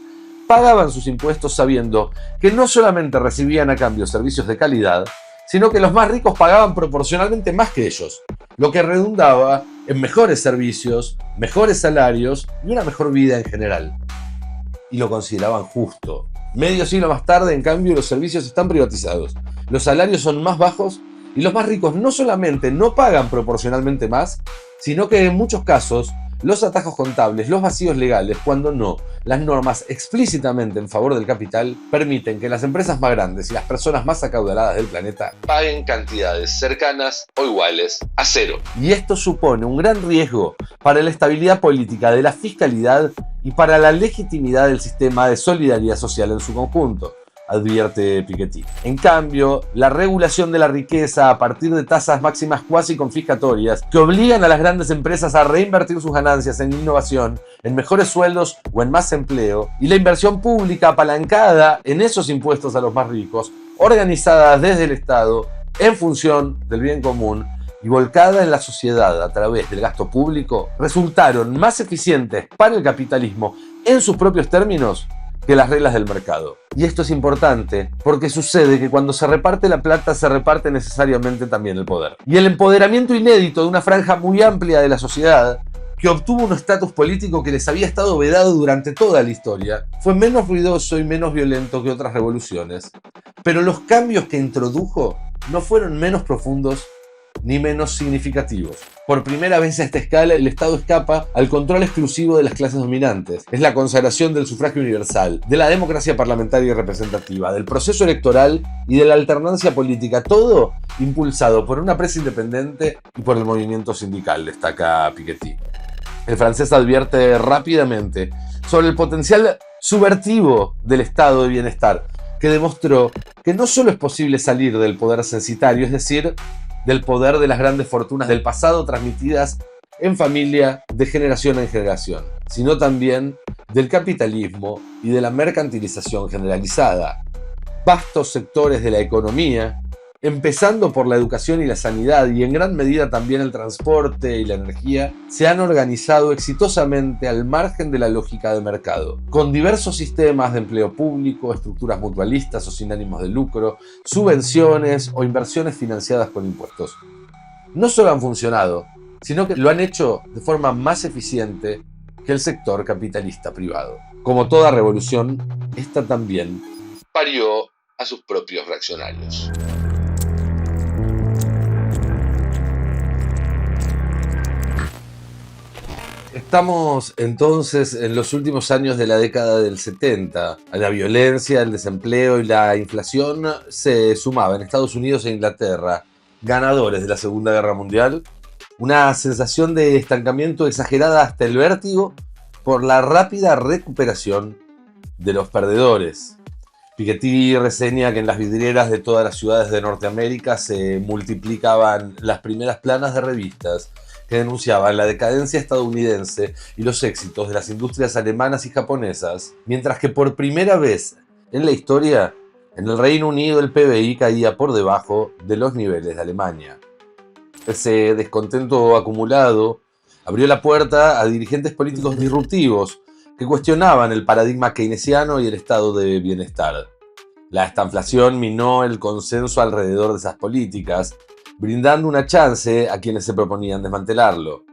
pagaban sus impuestos sabiendo que no solamente recibían a cambio servicios de calidad, sino que los más ricos pagaban proporcionalmente más que ellos, lo que redundaba en mejores servicios, mejores salarios y una mejor vida en general. Y lo consideraban justo. Medio siglo más tarde, en cambio, los servicios están privatizados, los salarios son más bajos y los más ricos no solamente no pagan proporcionalmente más, sino que en muchos casos los atajos contables, los vacíos legales, cuando no, las normas explícitamente en favor del capital, permiten que las empresas más grandes y las personas más acaudaladas del planeta paguen cantidades cercanas o iguales a cero. Y esto supone un gran riesgo para la estabilidad política de la fiscalidad y para la legitimidad del sistema de solidaridad social en su conjunto, advierte Piketty. En cambio, la regulación de la riqueza a partir de tasas máximas cuasi confiscatorias que obligan a las grandes empresas a reinvertir sus ganancias en innovación, en mejores sueldos o en más empleo, y la inversión pública apalancada en esos impuestos a los más ricos, organizada desde el Estado en función del bien común y volcada en la sociedad a través del gasto público, resultaron más eficientes para el capitalismo en sus propios términos que las reglas del mercado. Y esto es importante porque sucede que cuando se reparte la plata se reparte necesariamente también el poder. Y el empoderamiento inédito de una franja muy amplia de la sociedad, que obtuvo un estatus político que les había estado vedado durante toda la historia, fue menos ruidoso y menos violento que otras revoluciones. Pero los cambios que introdujo no fueron menos profundos ni menos significativos. Por primera vez a esta escala, el Estado escapa al control exclusivo de las clases dominantes. Es la consagración del sufragio universal, de la democracia parlamentaria y representativa, del proceso electoral y de la alternancia política, todo impulsado por una prensa independiente y por el movimiento sindical, destaca Piketty. El francés advierte rápidamente sobre el potencial subvertivo del estado de bienestar, que demostró que no solo es posible salir del poder censitario, es decir, del poder de las grandes fortunas del pasado transmitidas en familia de generación en generación, sino también del capitalismo y de la mercantilización generalizada. Vastos sectores de la economía, empezando por la educación y la sanidad y en gran medida también el transporte y la energía, se han organizado exitosamente al margen de la lógica de mercado, con diversos sistemas de empleo público, estructuras mutualistas o sin ánimos de lucro, subvenciones o inversiones financiadas con impuestos. No solo han funcionado, sino que lo han hecho de forma más eficiente que el sector capitalista privado. Como toda revolución, esta también parió a sus propios reaccionarios. Estamos entonces en los últimos años de la década del 70. A la violencia, el desempleo y la inflación se sumaba en Estados Unidos e Inglaterra, ganadores de la Segunda Guerra Mundial, una sensación de estancamiento exagerada hasta el vértigo por la rápida recuperación de los perdedores. Piketty reseña que en las vidrieras de todas las ciudades de Norteamérica se multiplicaban las primeras planas de revistas que denunciaban la decadencia estadounidense y los éxitos de las industrias alemanas y japonesas, mientras que por primera vez en la historia, en el Reino Unido el PBI caía por debajo de los niveles de Alemania. Ese descontento acumulado abrió la puerta a dirigentes políticos disruptivos que cuestionaban el paradigma keynesiano y el estado de bienestar. La estanflación minó el consenso alrededor de esas políticas, brindando una chance a quienes se proponían desmantelarlo.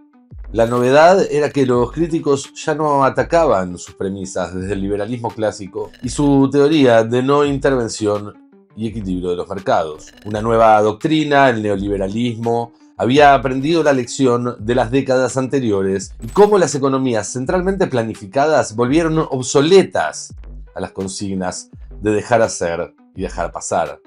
La novedad era que los críticos ya no atacaban sus premisas desde el liberalismo clásico y su teoría de no intervención y equilibrio de los mercados. Una nueva doctrina, el neoliberalismo, había aprendido la lección de las décadas anteriores y cómo las economías centralmente planificadas volvieron obsoletas a las consignas de dejar hacer y dejar pasar.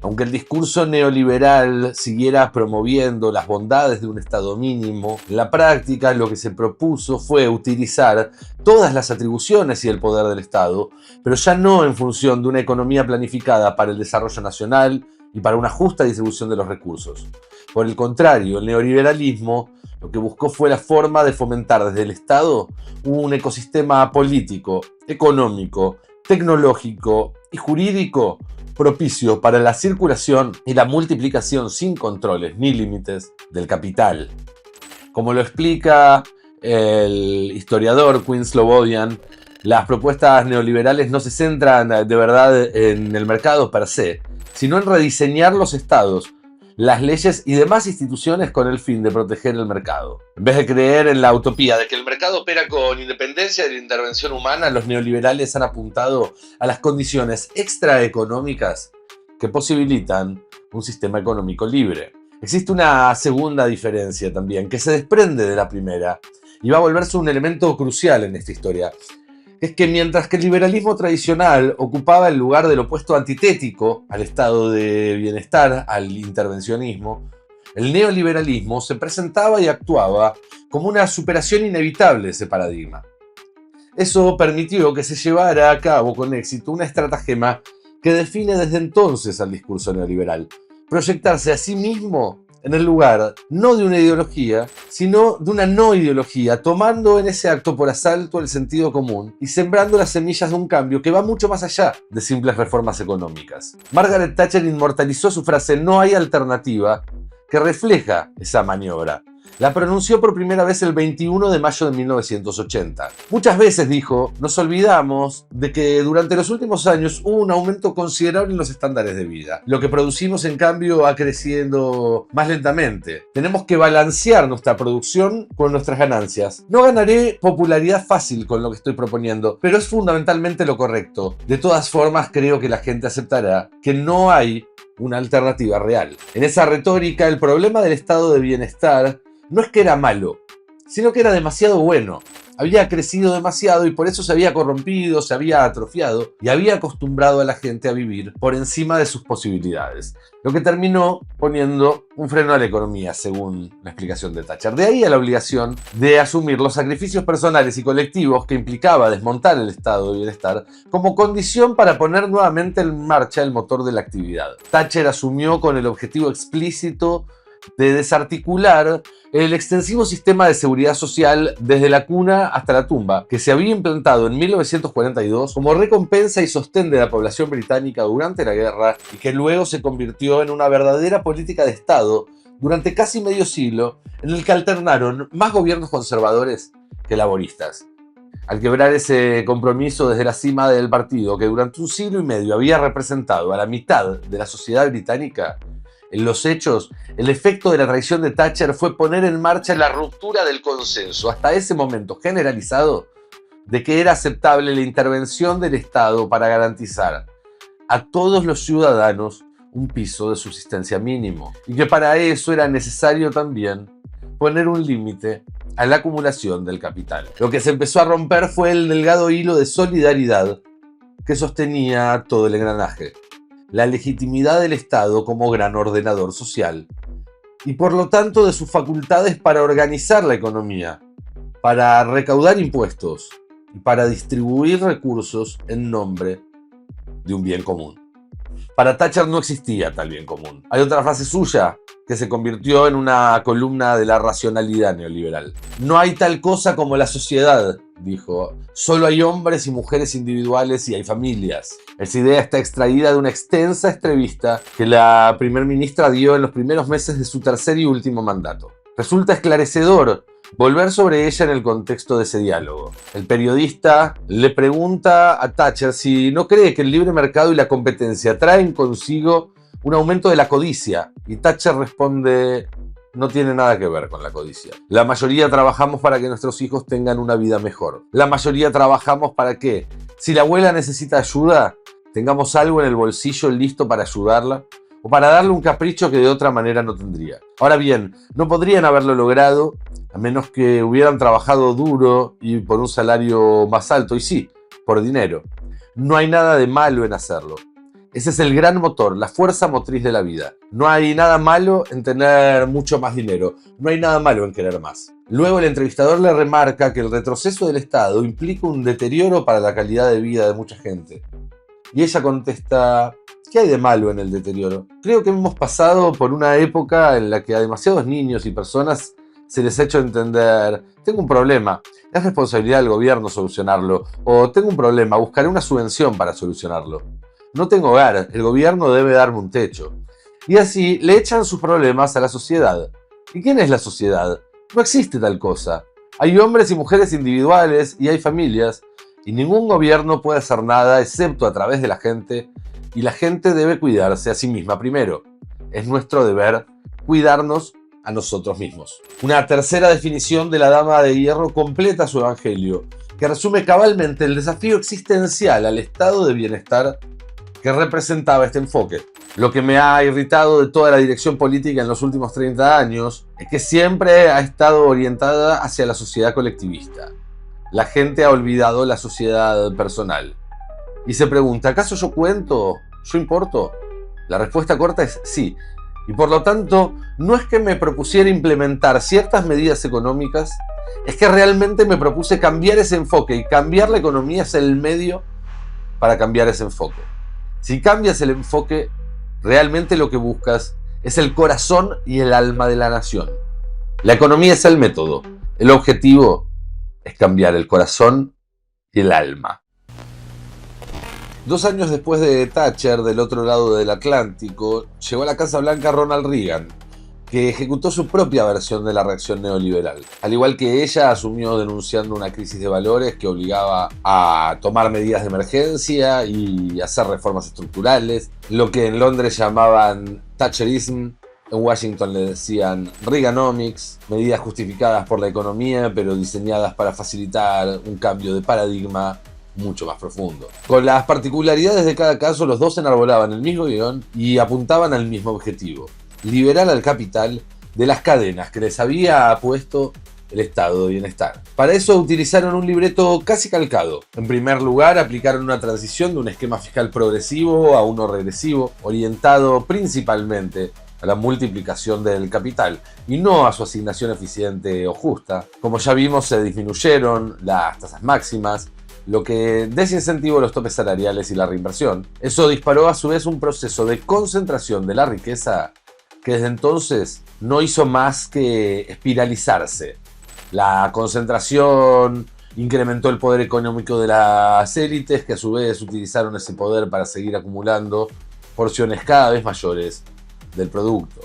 Aunque el discurso neoliberal siguiera promoviendo las bondades de un Estado mínimo, en la práctica lo que se propuso fue utilizar todas las atribuciones y el poder del Estado, pero ya no en función de una economía planificada para el desarrollo nacional y para una justa distribución de los recursos. Por el contrario, el neoliberalismo lo que buscó fue la forma de fomentar desde el Estado un ecosistema político, económico, tecnológico y jurídico propicio para la circulación y la multiplicación sin controles ni límites del capital. Como lo explica el historiador Quinn Slobodian, las propuestas neoliberales no se centran de verdad en el mercado per se, sino en rediseñar los estados, las leyes y demás instituciones con el fin de proteger el mercado. En vez de creer en la utopía de que el mercado opera con independencia de la intervención humana, los neoliberales han apuntado a las condiciones extraeconómicas que posibilitan un sistema económico libre. Existe una segunda diferencia también, que se desprende de la primera y va a volverse un elemento crucial en esta historia. Es que mientras que el liberalismo tradicional ocupaba el lugar del opuesto antitético al estado de bienestar, al intervencionismo, el neoliberalismo se presentaba y actuaba como una superación inevitable de ese paradigma. Eso permitió que se llevara a cabo con éxito una estratagema que define desde entonces al discurso neoliberal: proyectarse a sí mismo en el lugar no de una ideología, sino de una no ideología, tomando en ese acto por asalto el sentido común y sembrando las semillas de un cambio que va mucho más allá de simples reformas económicas. Margaret Thatcher inmortalizó su frase "no hay alternativa", que refleja esa maniobra. La pronunció por primera vez el 21 de mayo de 1980. Muchas veces dijo: nos olvidamos de que durante los últimos años hubo un aumento considerable en los estándares de vida. Lo que producimos, en cambio, va creciendo más lentamente. Tenemos que balancear nuestra producción con nuestras ganancias. No ganaré popularidad fácil con lo que estoy proponiendo, pero es fundamentalmente lo correcto. De todas formas, creo que la gente aceptará que no hay una alternativa real. En esa retórica, el problema del estado de bienestar no es que era malo, sino que era demasiado bueno. Había crecido demasiado y por eso se había corrompido, se había atrofiado y había acostumbrado a la gente a vivir por encima de sus posibilidades, lo que terminó poniendo un freno a la economía, según la explicación de Thatcher. De ahí a la obligación de asumir los sacrificios personales y colectivos que implicaba desmontar el estado de bienestar como condición para poner nuevamente en marcha el motor de la actividad. Thatcher asumió con el objetivo explícito de desarticular el extensivo sistema de seguridad social desde la cuna hasta la tumba, que se había implantado en 1942 como recompensa y sostén de la población británica durante la guerra y que luego se convirtió en una verdadera política de Estado durante casi medio siglo, en el que alternaron más gobiernos conservadores que laboristas. Al quebrar ese compromiso desde la cima del partido, que durante un siglo y medio había representado a la mitad de la sociedad británica, en los hechos, el efecto de la traición de Thatcher fue poner en marcha la ruptura del consenso, hasta ese momento generalizado, de que era aceptable la intervención del Estado para garantizar a todos los ciudadanos un piso de subsistencia mínimo, y que para eso era necesario también poner un límite a la acumulación del capital. Lo que se empezó a romper fue el delgado hilo de solidaridad que sostenía todo el engranaje, la legitimidad del Estado como gran ordenador social y por lo tanto de sus facultades para organizar la economía, para recaudar impuestos y para distribuir recursos en nombre de un bien común. Para Thatcher no existía tal bien común. Hay otra frase suya que se convirtió en una columna de la racionalidad neoliberal. No hay tal cosa como la sociedad, dijo. Solo hay hombres y mujeres individuales y hay familias. Esa idea está extraída de una extensa entrevista que la primer ministra dio en los primeros meses de su tercer y último mandato. Resulta esclarecedor volver sobre ella en el contexto de ese diálogo. El periodista le pregunta a Thatcher si no cree que el libre mercado y la competencia traen consigo un aumento de la codicia. Y Thatcher responde: no tiene nada que ver con la codicia. La mayoría trabajamos para que nuestros hijos tengan una vida mejor. La mayoría trabajamos para que, si la abuela necesita ayuda, tengamos algo en el bolsillo listo para ayudarla o para darle un capricho que de otra manera no tendría. Ahora bien, no podrían haberlo logrado a menos que hubieran trabajado duro y por un salario más alto, y sí, por dinero. No hay nada de malo en hacerlo. Ese es el gran motor, la fuerza motriz de la vida. No hay nada malo en tener mucho más dinero. No hay nada malo en querer más. Luego el entrevistador le remarca que el retroceso del Estado implica un deterioro para la calidad de vida de mucha gente. Y ella contesta: ¿qué hay de malo en el deterioro? Creo que hemos pasado por una época en la que a demasiados niños y personas se les ha hecho entender: tengo un problema, es responsabilidad del gobierno solucionarlo, o tengo un problema, buscaré una subvención para solucionarlo. No tengo hogar, el gobierno debe darme un techo. Y así le echan sus problemas a la sociedad. ¿Y quién es la sociedad? No existe tal cosa. Hay hombres y mujeres individuales y hay familias, y ningún gobierno puede hacer nada excepto a través de la gente, y la gente debe cuidarse a sí misma primero. Es nuestro deber cuidarnos a nosotros mismos. Una tercera definición de la Dama de Hierro completa su evangelio, que resume cabalmente el desafío existencial al estado de bienestar que representaba este enfoque. Lo que me ha irritado de toda la dirección política en los últimos 30 años es que siempre ha estado orientada hacia la sociedad colectivista. La gente ha olvidado la sociedad personal. Y se pregunta: ¿acaso yo cuento? ¿Yo importo? La respuesta corta es sí. Y por lo tanto, no es que me propusiera implementar ciertas medidas económicas, es que realmente me propuse cambiar ese enfoque, y cambiar la economía es el medio para cambiar ese enfoque. Si cambias el enfoque, realmente lo que buscas es el corazón y el alma de la nación. La economía es el método, el objetivo es cambiar el corazón y el alma. 2 años después de Thatcher, del otro lado del Atlántico, llegó a la Casa Blanca Ronald Reagan, que ejecutó su propia versión de la reacción neoliberal. Al igual que ella, asumió denunciando una crisis de valores que obligaba a tomar medidas de emergencia y hacer reformas estructurales, lo que en Londres llamaban Thatcherism, en Washington le decían Reaganomics, medidas justificadas por la economía pero diseñadas para facilitar un cambio de paradigma mucho más profundo. Con las particularidades de cada caso, los dos enarbolaban el mismo guión y apuntaban al mismo objetivo: liberar al capital de las cadenas que les había puesto el estado de bienestar. Para eso utilizaron un libreto casi calcado. En primer lugar, aplicaron una transición de un esquema fiscal progresivo a uno regresivo, orientado principalmente a la multiplicación del capital y no a su asignación eficiente o justa. Como ya vimos, se disminuyeron las tasas máximas, lo que desincentivó los topes salariales y la reinversión. Eso disparó a su vez un proceso de concentración de la riqueza que desde entonces no hizo más que espiralizarse. La concentración incrementó el poder económico de las élites, que a su vez utilizaron ese poder para seguir acumulando porciones cada vez mayores del producto.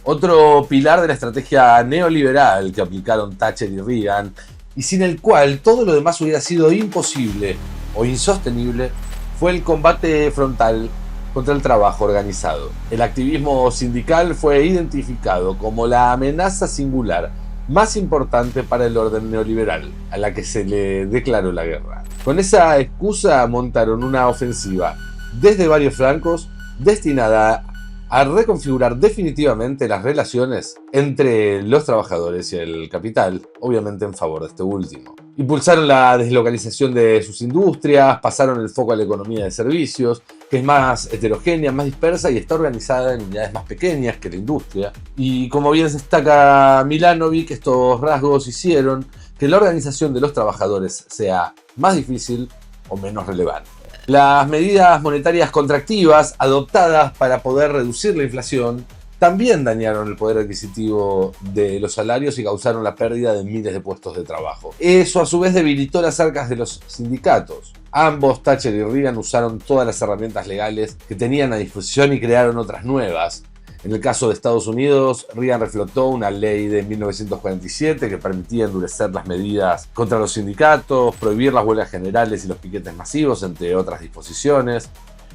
Otro pilar de la estrategia neoliberal que aplicaron Thatcher y Reagan, y sin el cual todo lo demás hubiera sido imposible o insostenible, fue el combate frontal contra el trabajo organizado. El activismo sindical fue identificado como la amenaza singular más importante para el orden neoliberal, a la que se le declaró la guerra. Con esa excusa montaron una ofensiva desde varios flancos destinada a reconfigurar definitivamente las relaciones entre los trabajadores y el capital, obviamente en favor de este último. Impulsaron la deslocalización de sus industrias, pasaron el foco a la economía de servicios, que es más heterogénea, más dispersa y está organizada en unidades más pequeñas que la industria. Y como bien se destaca Milanovic, estos rasgos hicieron que la organización de los trabajadores sea más difícil o menos relevante. Las medidas monetarias contractivas adoptadas para poder reducir la inflación también dañaron el poder adquisitivo de los salarios y causaron la pérdida de miles de puestos de trabajo. Eso a su vez debilitó las arcas de los sindicatos. Ambos, Thatcher y Reagan, usaron todas las herramientas legales que tenían a disposición y crearon otras nuevas. En el caso de Estados Unidos, Reagan reflotó una ley de 1947 que permitía endurecer las medidas contra los sindicatos, prohibir las huelgas generales y los piquetes masivos, entre otras disposiciones.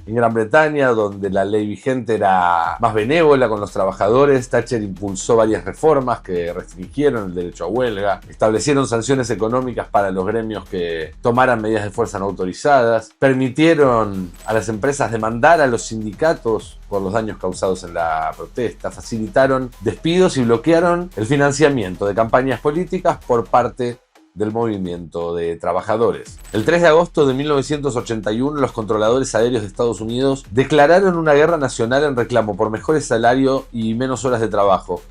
En Gran Bretaña, donde la ley vigente era más benévola con los trabajadores, Thatcher impulsó varias reformas que restringieron el derecho a huelga, establecieron sanciones económicas para los gremios que tomaran medidas de fuerza no autorizadas, permitieron a las empresas demandar a los sindicatos por los daños causados en la protesta, facilitaron despidos y bloquearon el financiamiento de campañas políticas por parte del movimiento de trabajadores. El 3 de agosto de 1981, los controladores aéreos de Estados Unidos declararon una guerra nacional en reclamo por mejores salarios y menos horas de trabajo,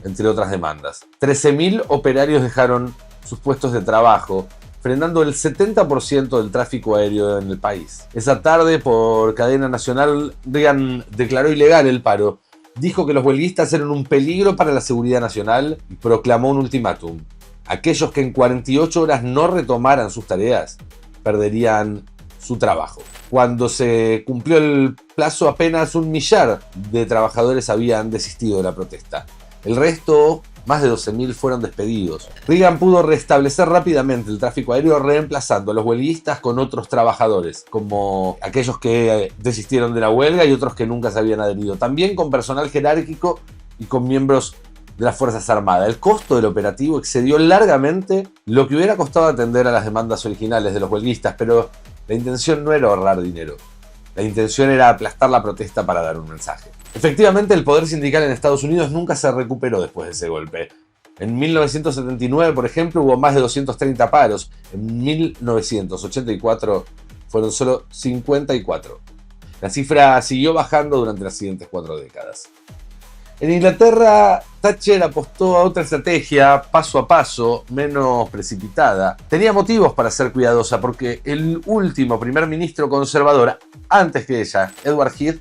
entre otras demandas. 13.000 operarios dejaron sus puestos de trabajo, frenando el 70% del tráfico aéreo en el país. Esa tarde, por cadena nacional, Reagan declaró ilegal el paro, dijo que los huelguistas eran un peligro para la seguridad nacional y proclamó un ultimátum. Aquellos que en 48 horas no retomaran sus tareas perderían su trabajo. Cuando se cumplió el plazo, apenas 1 millar de trabajadores habían desistido de la protesta. El resto, más de 12.000, fueron despedidos. Reagan pudo restablecer rápidamente el tráfico aéreo reemplazando a los huelguistas con otros trabajadores, como aquellos que desistieron de la huelga y otros que nunca se habían adherido. También con personal jerárquico y con miembros de las Fuerzas Armadas. El costo del operativo excedió largamente lo que hubiera costado atender a las demandas originales de los huelguistas, pero la intención no era ahorrar dinero. La intención era aplastar la protesta para dar un mensaje. Efectivamente, el poder sindical en Estados Unidos nunca se recuperó después de ese golpe. En 1979, por ejemplo, hubo más de 230 paros. En 1984 fueron solo 54. La cifra siguió bajando durante las siguientes 4 décadas. En Inglaterra, Thatcher apostó a otra estrategia, paso a paso, menos precipitada. Tenía motivos para ser cuidadosa porque el último primer ministro conservador, antes que ella, Edward Heath,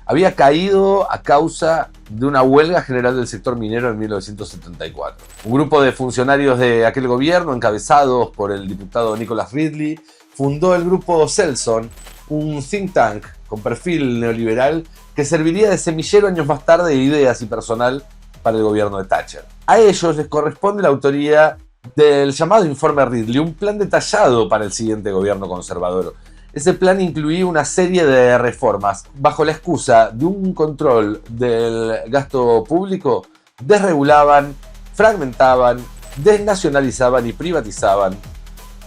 había caído a causa de una huelga general del sector minero en 1974. Un grupo de funcionarios de aquel gobierno, encabezados por el diputado Nicholas Ridley, fundó el grupo Celson, un think tank con perfil neoliberal que serviría de semillero años más tarde de ideas y personal para el gobierno de Thatcher. A ellos les corresponde la autoría del llamado Informe Ridley, un plan detallado para el siguiente gobierno conservador. Ese plan incluía una serie de reformas bajo la excusa de un control del gasto público. Desregulaban, fragmentaban, desnacionalizaban y privatizaban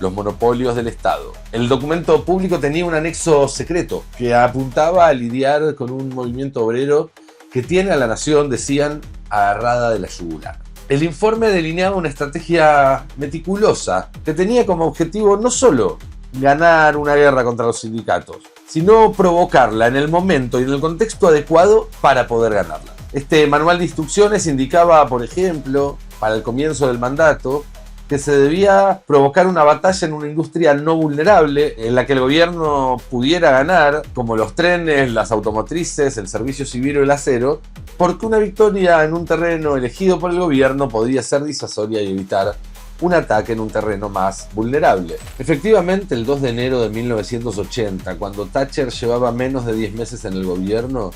los monopolios del Estado. El documento público tenía un anexo secreto que apuntaba a lidiar con un movimiento obrero que tiene a la nación, decían, agarrada de la yugular. El informe delineaba una estrategia meticulosa que tenía como objetivo no solo ganar una guerra contra los sindicatos, sino provocarla en el momento y en el contexto adecuado para poder ganarla. Este manual de instrucciones indicaba, por ejemplo, para el comienzo del mandato, que se debía provocar una batalla en una industria no vulnerable en la que el gobierno pudiera ganar, como los trenes, las automotrices, el servicio civil o el acero, porque una victoria en un terreno elegido por el gobierno podría ser disuasoria y evitar un ataque en un terreno más vulnerable. Efectivamente, el 2 de enero de 1980, cuando Thatcher llevaba menos de 10 meses en el gobierno,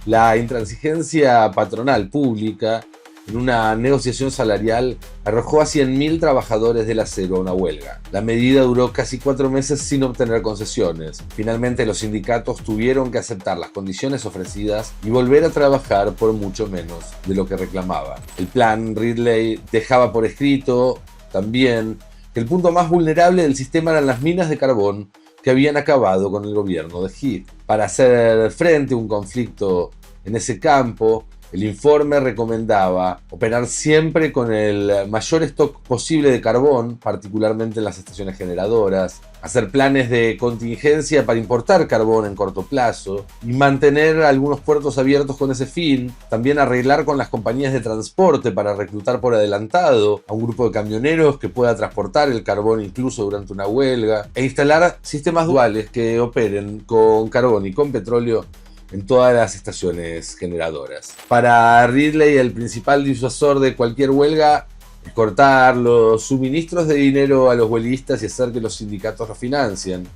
la intransigencia patronal pública en una negociación salarial arrojó a 100.000 trabajadores del acero a una huelga. La medida duró casi 4 meses sin obtener concesiones. Finalmente los sindicatos tuvieron que aceptar las condiciones ofrecidas y volver a trabajar por mucho menos de lo que reclamaban. El plan Ridley dejaba por escrito también que el punto más vulnerable del sistema eran las minas de carbón que habían acabado con el gobierno de Heath. Para hacer frente a un conflicto En ese campo, el informe recomendaba operar siempre con el mayor stock posible de carbón, particularmente en las estaciones generadoras, hacer planes de contingencia para importar carbón en corto plazo y mantener algunos puertos abiertos con ese fin, también arreglar con las compañías de transporte para reclutar por adelantado a un grupo de camioneros que pueda transportar el carbón incluso durante una huelga, e instalar sistemas duales que operen con carbón y con petróleo en todas las estaciones generadoras. Para Ridley, el principal disuasor de cualquier huelga es cortar los suministros de dinero a los huelguistas y hacer que los sindicatos los financien.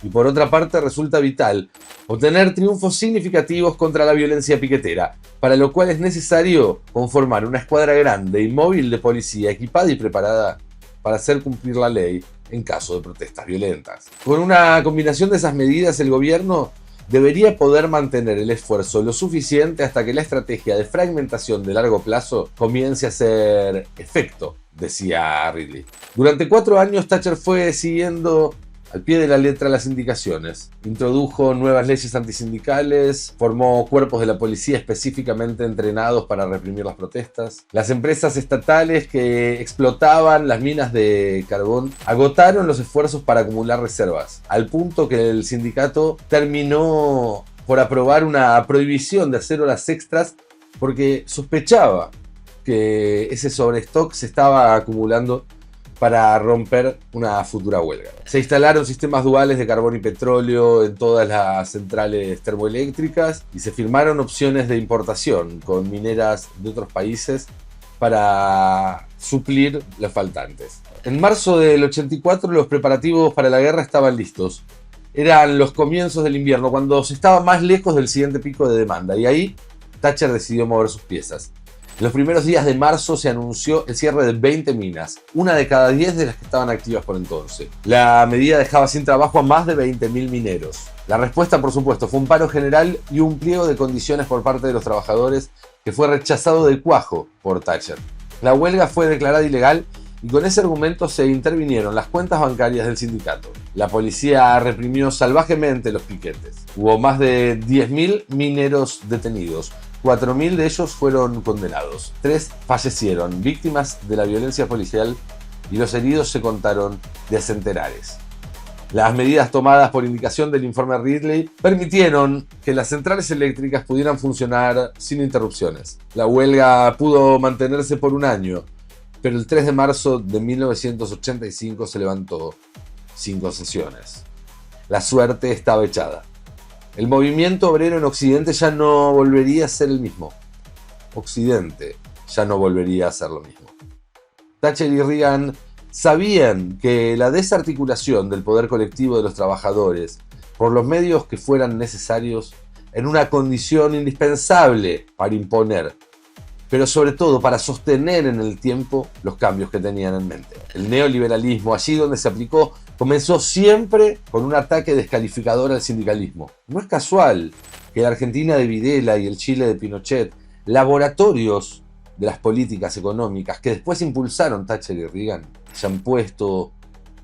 Y por otra parte, resulta vital obtener triunfos significativos contra la violencia piquetera, para lo cual es necesario conformar una escuadra grande y móvil de policía equipada y preparada para hacer cumplir la ley en caso de protestas violentas. Con una combinación de esas medidas, el gobierno debería poder mantener el esfuerzo lo suficiente hasta que la estrategia de fragmentación de largo plazo comience a hacer efecto, decía Ridley. Durante 4 años Thatcher fue siguiendo al pie de la letra las indicaciones. Introdujo nuevas leyes antisindicales, formó cuerpos de la policía específicamente entrenados para reprimir las protestas. Las empresas estatales que explotaban las minas de carbón agotaron los esfuerzos para acumular reservas, al punto que el sindicato terminó por aprobar una prohibición de hacer horas extras porque sospechaba que ese sobrestock se estaba acumulando para romper una futura huelga. Se instalaron sistemas duales de carbón y petróleo en todas las centrales termoeléctricas y se firmaron opciones de importación con mineras de otros países para suplir los faltantes. En marzo del 84 los preparativos para la guerra estaban listos. Eran los comienzos del invierno, cuando se estaba más lejos del siguiente pico de demanda, y ahí Thatcher decidió mover sus piezas. En los primeros días de marzo se anunció el cierre de 20 minas, una de cada 10 de las que estaban activas por entonces. La medida dejaba sin trabajo a más de 20.000 mineros. La respuesta, por supuesto, fue un paro general y un pliego de condiciones por parte de los trabajadores que fue rechazado de cuajo por Thatcher. La huelga fue declarada ilegal y con ese argumento se intervinieron las cuentas bancarias del sindicato. La policía reprimió salvajemente los piquetes. Hubo más de 10.000 mineros detenidos. 4.000 de ellos fueron condenados. 3 fallecieron, víctimas de la violencia policial, y los heridos se contaron de a centenares. Las medidas tomadas por indicación del informe Ridley permitieron que las centrales eléctricas pudieran funcionar sin interrupciones. La huelga pudo mantenerse por un año, pero el 3 de marzo de 1985 se levantó sin concesiones. La suerte estaba echada. El movimiento obrero en Occidente ya no volvería a ser el mismo. Occidente ya no volvería a ser lo mismo. Thatcher y Reagan sabían que la desarticulación del poder colectivo de los trabajadores por los medios que fueran necesarios era una condición indispensable para imponer, pero sobre todo para sostener en el tiempo los cambios que tenían en mente. El neoliberalismo, allí donde se aplicó, comenzó siempre con un ataque descalificador al sindicalismo. No es casual que la Argentina de Videla y el Chile de Pinochet, laboratorios de las políticas económicas que después impulsaron Thatcher y Reagan, hayan puesto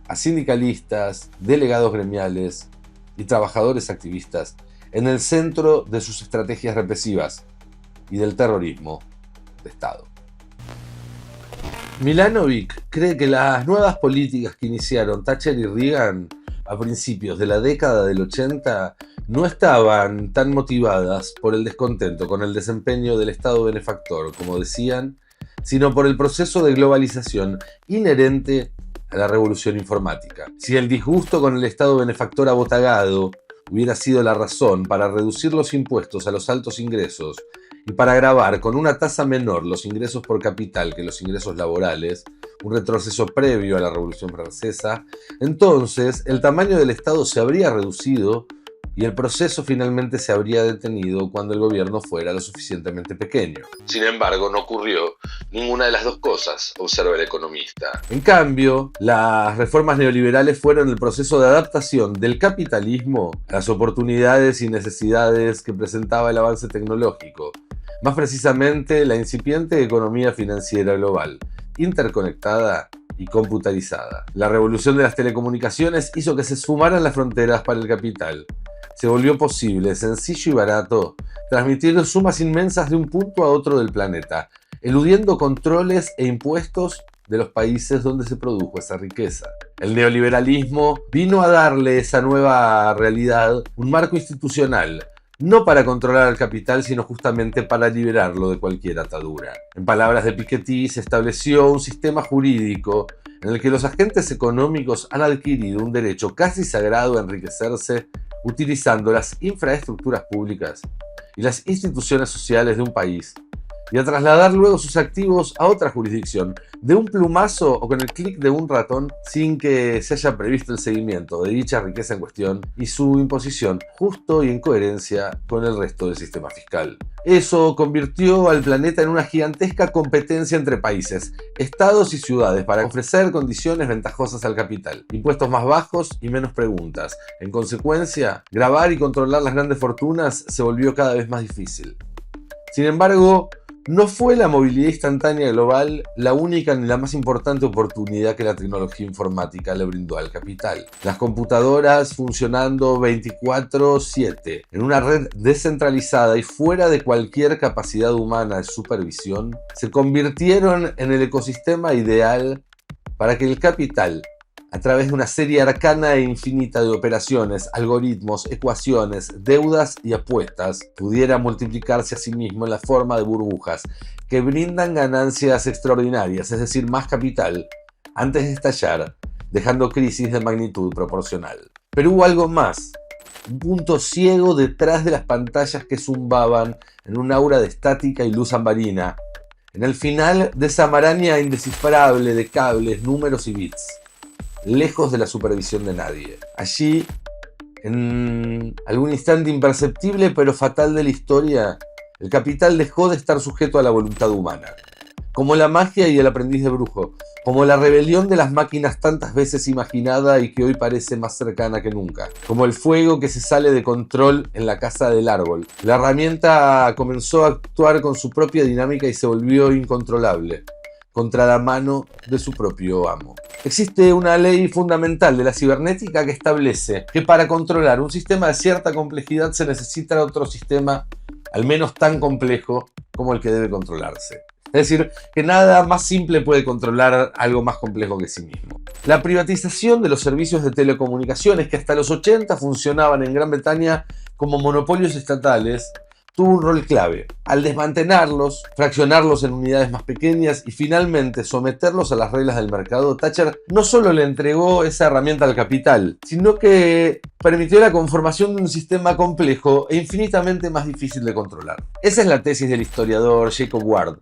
a sindicalistas, delegados gremiales y trabajadores activistas en el centro de sus estrategias represivas y del terrorismo de Estado. Milanovic cree que las nuevas políticas que iniciaron Thatcher y Reagan a principios de la década del 80 no estaban tan motivadas por el descontento con el desempeño del Estado benefactor, como decían, sino por el proceso de globalización inherente a la revolución informática. Si el disgusto con el Estado benefactor abotagado hubiera sido la razón para reducir los impuestos a los altos ingresos y para gravar con una tasa menor los ingresos por capital que los ingresos laborales, un retroceso previo a la Revolución Francesa, entonces el tamaño del Estado se habría reducido y el proceso finalmente se habría detenido cuando el gobierno fuera lo suficientemente pequeño. Sin embargo, no ocurrió ninguna de las dos cosas, observa el economista. En cambio, las reformas neoliberales fueron el proceso de adaptación del capitalismo a las oportunidades y necesidades que presentaba el avance tecnológico, más precisamente la incipiente economía financiera global, interconectada y computarizada. La revolución de las telecomunicaciones hizo que se esfumaran las fronteras para el capital se volvió posible, sencillo y barato, transmitir sumas inmensas de un punto a otro del planeta, eludiendo controles e impuestos de los países donde se produjo esa riqueza. El neoliberalismo vino a darle esa nueva realidad un marco institucional, no para controlar al capital, sino justamente para liberarlo de cualquier atadura. En palabras de Piketty, se estableció un sistema jurídico en el que los agentes económicos han adquirido un derecho casi sagrado a enriquecerse utilizando las infraestructuras públicas y las instituciones sociales de un país y a trasladar luego sus activos a otra jurisdicción, de un plumazo o con el clic de un ratón, sin que se haya previsto el seguimiento de dicha riqueza en cuestión y su imposición justo y en coherencia con el resto del sistema fiscal. Eso convirtió al planeta en una gigantesca competencia entre países, estados y ciudades para ofrecer condiciones ventajosas al capital, impuestos más bajos y menos preguntas. En consecuencia, grabar y controlar las grandes fortunas se volvió cada vez más difícil. Sin embargo, no fue la movilidad instantánea global la única ni la más importante oportunidad que la tecnología informática le brindó al capital. Las computadoras funcionando 24/7 en una red descentralizada y fuera de cualquier capacidad humana de supervisión, se convirtieron en el ecosistema ideal para que el capital, a través de una serie arcana e infinita de operaciones, algoritmos, ecuaciones, deudas y apuestas, pudiera multiplicarse a sí mismo en la forma de burbujas que brindan ganancias extraordinarias, es decir, más capital, antes de estallar, dejando crisis de magnitud proporcional. Pero hubo algo más, un punto ciego detrás de las pantallas que zumbaban en un aura de estática y luz ambarina, en el final de esa maraña indescifrable de cables, números y bits, lejos de la supervisión de nadie. Allí, en algún instante imperceptible pero fatal de la historia, el capital dejó de estar sujeto a la voluntad humana. Como la magia y el aprendiz de brujo, como la rebelión de las máquinas tantas veces imaginada y que hoy parece más cercana que nunca, como el fuego que se sale de control en la casa del árbol. La herramienta comenzó a actuar con su propia dinámica y se volvió incontrolable, contra la mano de su propio amo. Existe una ley fundamental de la cibernética que establece que para controlar un sistema de cierta complejidad se necesita otro sistema al menos tan complejo como el que debe controlarse. Es decir, que nada más simple puede controlar algo más complejo que sí mismo. La privatización de los servicios de telecomunicaciones, que hasta los 80 funcionaban en Gran Bretaña como monopolios estatales, tuvo un rol clave. Al desmantelarlos, fraccionarlos en unidades más pequeñas y finalmente someterlos a las reglas del mercado, Thatcher no solo le entregó esa herramienta al capital, sino que permitió la conformación de un sistema complejo e infinitamente más difícil de controlar. Esa es la tesis del historiador Jacob Ward.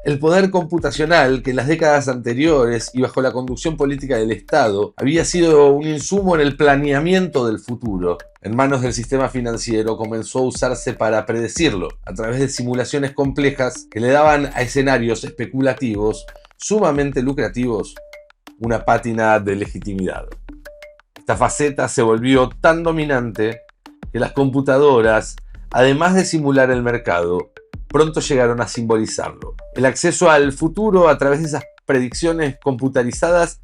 El poder computacional, que en las décadas anteriores y bajo la conducción política del Estado había sido un insumo en el planeamiento del futuro, en manos del sistema financiero comenzó a usarse para predecirlo, a través de simulaciones complejas que le daban a escenarios especulativos sumamente lucrativos una pátina de legitimidad. Esta faceta se volvió tan dominante que las computadoras, además de simular el mercado, pronto llegaron a simbolizarlo. El acceso al futuro a través de esas predicciones computarizadas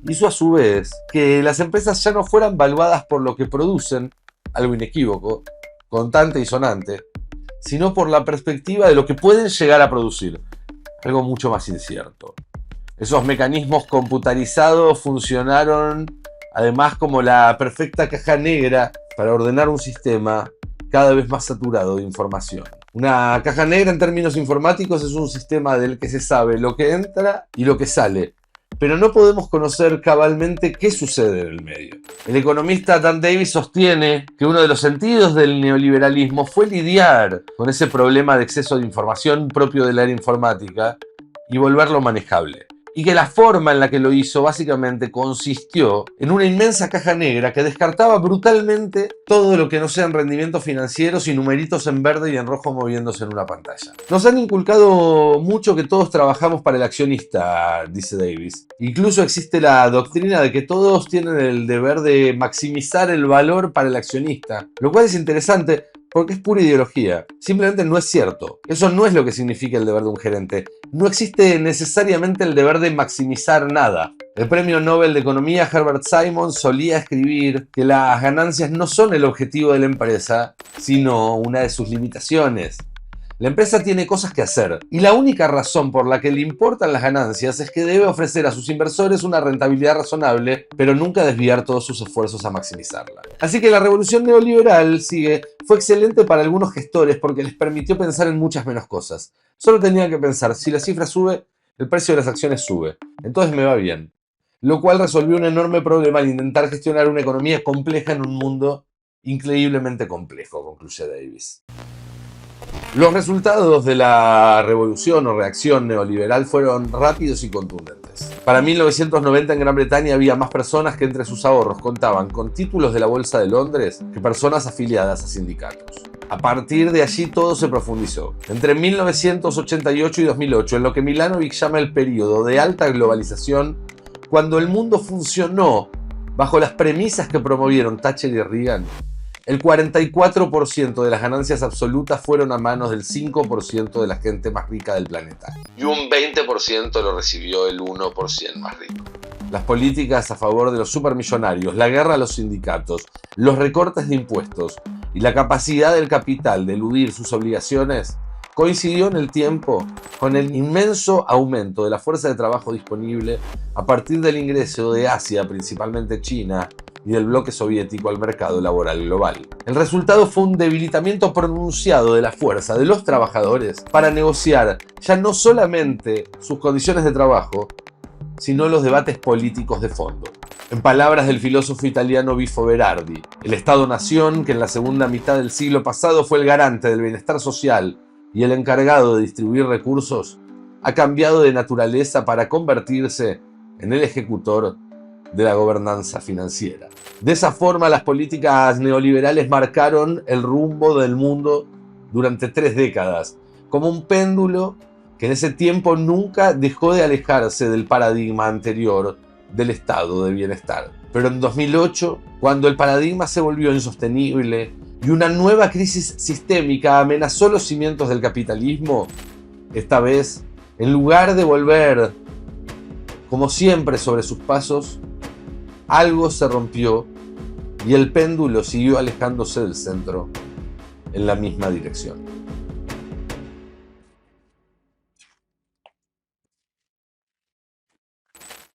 hizo a su vez que las empresas ya no fueran valuadas por lo que producen, algo inequívoco, constante y sonante, sino por la perspectiva de lo que pueden llegar a producir, algo mucho más incierto. Esos mecanismos computarizados funcionaron además como la perfecta caja negra para ordenar un sistema cada vez más saturado de información. Una caja negra en términos informáticos es un sistema del que se sabe lo que entra y lo que sale, pero no podemos conocer cabalmente qué sucede en el medio. El economista Dan Davis sostiene que uno de los sentidos del neoliberalismo fue lidiar con ese problema de exceso de información propio del área informática y volverlo manejable. Y que la forma en la que lo hizo básicamente consistió en una inmensa caja negra que descartaba brutalmente todo lo que no sean rendimientos financieros y numeritos en verde y en rojo moviéndose en una pantalla. Nos han inculcado mucho que todos trabajamos para el accionista, dice Davis. Incluso existe la doctrina de que todos tienen el deber de maximizar el valor para el accionista, lo cual es interesante porque es pura ideología. Simplemente no es cierto. Eso no es lo que significa el deber de un gerente. No existe necesariamente el deber de maximizar nada. El premio Nobel de Economía Herbert Simon solía escribir que las ganancias no son el objetivo de la empresa, sino una de sus limitaciones. La empresa tiene cosas que hacer y la única razón por la que le importan las ganancias es que debe ofrecer a sus inversores una rentabilidad razonable, pero nunca desviar todos sus esfuerzos a maximizarla. Así que la revolución neoliberal, fue excelente para algunos gestores porque les permitió pensar en muchas menos cosas. Solo tenían que pensar, si la cifra sube, el precio de las acciones sube, entonces me va bien. Lo cual resolvió un enorme problema al intentar gestionar una economía compleja en un mundo increíblemente complejo, concluye Davis. Los resultados de la revolución o reacción neoliberal fueron rápidos y contundentes. Para 1990 en Gran Bretaña había más personas que entre sus ahorros contaban con títulos de la Bolsa de Londres que personas afiliadas a sindicatos. A partir de allí todo se profundizó. Entre 1988 y 2008, en lo que Milanovic llama el periodo de alta globalización, cuando el mundo funcionó bajo las premisas que promovieron Thatcher y Reagan, el 44% de las ganancias absolutas fueron a manos del 5% de la gente más rica del planeta. Y un 20% lo recibió el 1% más rico. Las políticas a favor de los supermillonarios, la guerra a los sindicatos, los recortes de impuestos y la capacidad del capital de eludir sus obligaciones coincidió en el tiempo con el inmenso aumento de la fuerza de trabajo disponible a partir del ingreso de Asia, principalmente China, y del bloque soviético al mercado laboral global. El resultado fue un debilitamiento pronunciado de la fuerza de los trabajadores para negociar ya no solamente sus condiciones de trabajo, sino los debates políticos de fondo. En palabras del filósofo italiano Bifo Berardi, el Estado-nación, que en la segunda mitad del siglo pasado fue el garante del bienestar social y el encargado de distribuir recursos, ha cambiado de naturaleza para convertirse en el ejecutor de la gobernanza financiera. De esa forma, las políticas neoliberales marcaron el rumbo del mundo durante 3 décadas, como un péndulo que en ese tiempo nunca dejó de alejarse del paradigma anterior del estado de bienestar. Pero en 2008, cuando el paradigma se volvió insostenible y una nueva crisis sistémica amenazó los cimientos del capitalismo, esta vez, en lugar de volver, como siempre, sobre sus pasos, algo se rompió y el péndulo siguió alejándose del centro en la misma dirección.